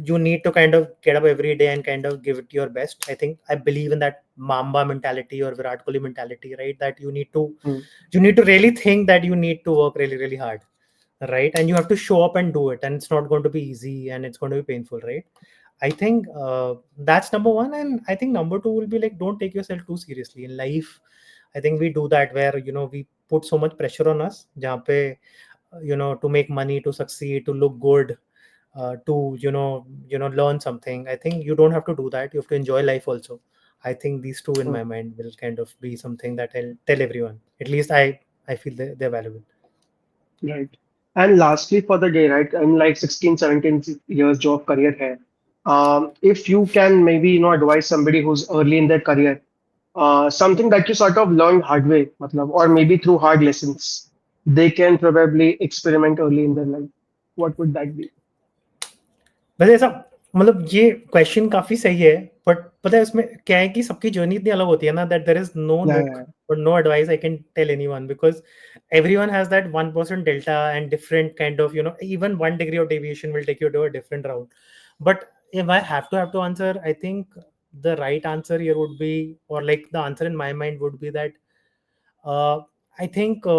you need to kind of get up every day and kind of give it your best. I think I believe in that Mamba mentality or Virat Kohli mentality, right? That Hmm. you need to really think that you need to work really really hard, right? And you have to show up and do it, and it's not going to be easy, and it's going to be painful, right? I think that's number one, and I think number two will be like, don't take yourself too seriously in life. I think we do that where we put so much pressure on us, जहाँ पे to make money, to succeed, to look good, to learn something. I think you don't have to do that. You have to enjoy life also. I think these two in Hmm. my mind will kind of be something that I'll tell everyone. At least I feel they're valuable. Right. And lastly, for the day, right, in like 16, 17 years job career hai, if you can maybe, advise somebody who's early in their career, something that you sort of learned hard way, matlab, or maybe through hard lessons, they can probably experiment early in their life. What would that be? वैसे ऐसा मतलब ये question काफी सही है, but पता है उसमें क्या है कि सबकी जर्नी इतनी अलग होती है ना, that there is no Yeah, नूक yeah, और no advice I can tell anyone, because everyone has that 1% delta and different kind of even 1 degree of deviation will take you to a different route. But if I have to answer, I think the right answer here would be, or like the answer in my mind would be that uh, I think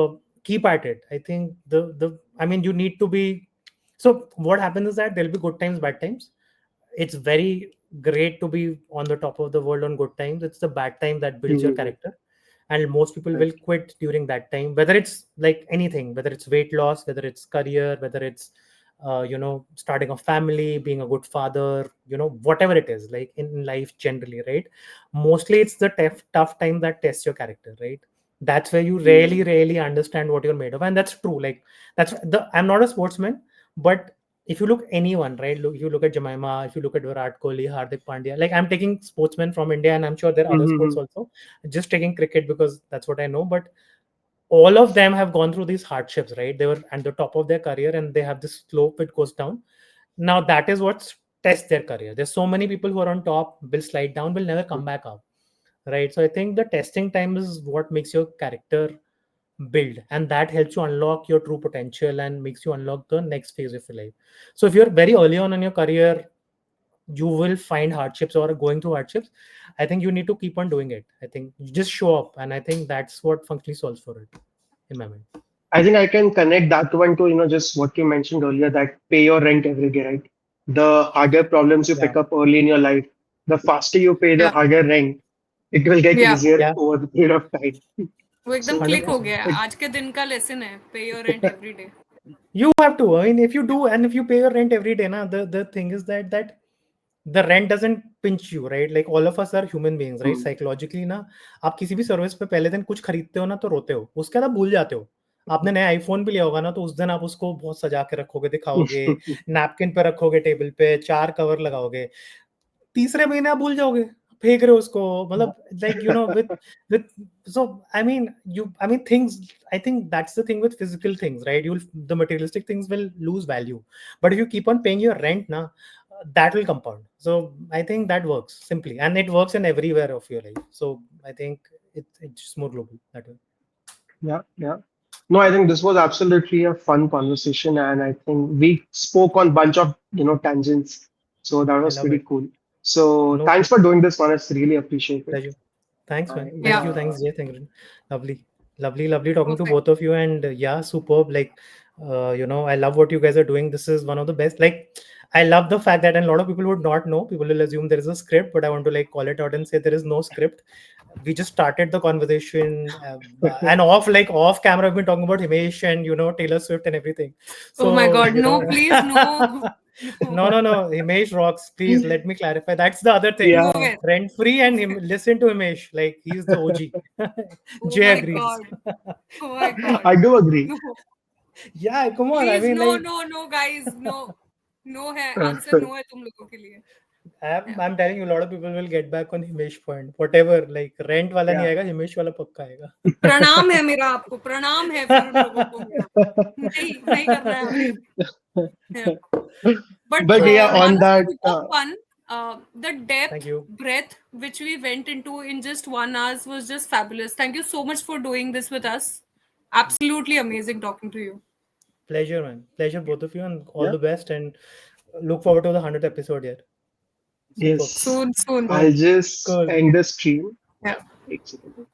keep at it. I think the I mean, you need to be. So what happens is that there'll be good times, bad times. It's very great to be on the top of the world on good times. It's the bad time that builds your Mhm. character, and most people Right. will quit during that time. Whether it's like anything, whether it's weight loss, whether it's career, whether it's starting a family, being a good father, whatever it is, like in life generally, right? Mostly it's the tough time that tests your character, right? That's where you really Mhm. really understand what you're made of, and that's true. Like, I'm not a sportsman, but if you look anyone, right? Look, you look at Jemima, if you look at Virat Kohli, Hardik Pandya, like, I'm taking sportsmen from India, and I'm sure there are other sports Mhm. also. Just taking cricket because that's what I know, but all of them have gone through these hardships, right? They were at the top of their career, and they have this slope, it goes down. Now that is what tests their career. There's so many people who are on top, will slide down, will never come back up, right? So I think the testing time is what makes your character build, and that helps you unlock your true potential and makes you unlock the next phase of your life. So if you're very early on in your career, you will find hardships or going through hardships. I think you need to keep on doing it. I think you just show up, and I think that's what functionally solves for it in my mind. I think I can connect that one to, just what you mentioned earlier, that pay your rent every day, right? The harder problems you Yeah, pick up early in your life, the faster you pay, the Yeah. harder rent, it will get Yeah. easier yeah, over the period of time. वो एकदम So click yeah, हो 100%. गया है. it, आज के दिन का lesson है. Pay your rent every day. You have to. I mean, if you do, and if you pay your rent every day, na, the thing is that the rent doesn't pinch you, right? Like, all of us are human beings, right? mm, Psychologically ना, आप किसी भी service पे पहले दिन कुछ खरीदते हो ना, तो रोते हो, उसके बाद आप भूल जाते हो. आपने नया आईफोन भी लिया होगा ना, तो उस दिन आप उसको बहुत सजा के रखोगे, दिखाओगे, नैपकिन पे रखोगे, टेबल पे 4 कवर लगाओगे. तीसरे महीने आप भूल जाओगे, फेंक रहे हो उसको, मतलब, like, with so I mean, things, I think that's the thing with physical things, right? The materialistic things will lose value, but if you keep on paying your rent na, that will compound. So I think that works simply, and it works in everywhere of your life. So I think it's just more global that way. yeah, yeah. No, I think this was absolutely a fun conversation, and I think we spoke on bunch of tangents. So that I was love pretty it. cool. So No thanks for doing this one. It's really appreciated. pleasure. Thanks, man. And Thank Yeah, you. Thanks, Jay. Thank you. Lovely, lovely talking to perfect. both of you. And yeah, superb. Like, I love what you guys are doing. This is one of the best. Like, I love the fact that, and a lot of people would not know. People will assume there is a script, but I want to like call it out and say there is no script. We just started the conversation, and off camera, we've been talking about Himesh and Taylor Swift and everything. Oh my So God, no, please, no, no, no. Himesh rocks. Please let me clarify. That's the other thing. yeah, no way. Rent free and him listen to Himesh. Like he's the OG. Oh Jay my agrees. God, oh my God, I do agree. no, Yeah, come on. I please, mean, no, like no, no, guys, no, no है answer no है तुम लोगों के लिए. I'm, Yeah, I'm telling you, a lot of people will get back on Himesh point. Whatever, like rent वाला नहीं Yeah. आएगा, Himesh वाला पक्का आएगा. प्रणाम है मेरा आपको, प्रणाम है फिर उन लोगों को मेरा. नहीं नहीं करना है हमें. Yeah. But But yeah, on Manas, that, super fun. The Thank depth, you. breadth which we went into in just 1 hour was just fabulous. Thank you so much for doing this with us. Absolutely amazing talking to you. Pleasure, man. Pleasure, both of you, and all yeah, the best. And look forward to the 100th episode here. Super. yes, Soon, soon. I'll Cool. just Cool. end the stream. Yeah. एक second.